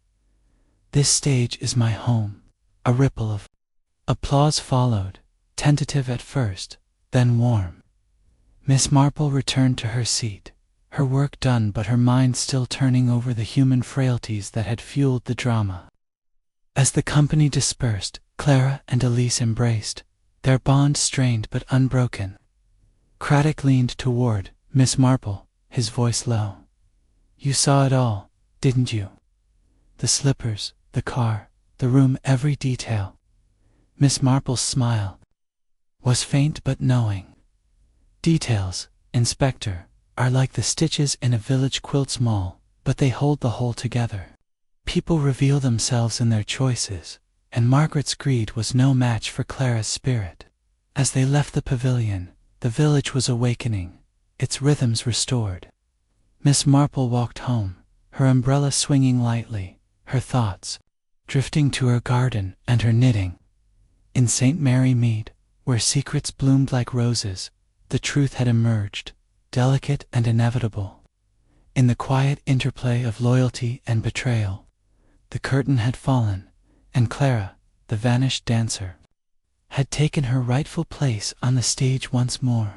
A: This stage is my home." A ripple of applause followed, tentative at first, then warm. Miss Marple returned to her seat, her work done but her mind still turning over the human frailties that had fueled the drama. As the company dispersed, Clara and Elise embraced, their bond strained but unbroken. Craddock leaned toward Miss Marple, his voice low. You saw it all, didn't you? The slippers, the car, the room, every detail. Miss Marple's smile was faint but knowing. Details, Inspector, are like the stitches in a village quilt's mall, but they hold the whole together. People reveal themselves in their choices, and Margaret's greed was no match for Clara's spirit. As they left the pavilion, the village was awakening, its rhythms restored. Miss Marple walked home, her umbrella swinging lightly, her thoughts drifting to her garden and her knitting. In St. Mary Mead, where secrets bloomed like roses, the truth had emerged, delicate and inevitable. In the quiet interplay of loyalty and betrayal, the curtain had fallen, and Clara, the vanished dancer, had taken her rightful place on the stage once more.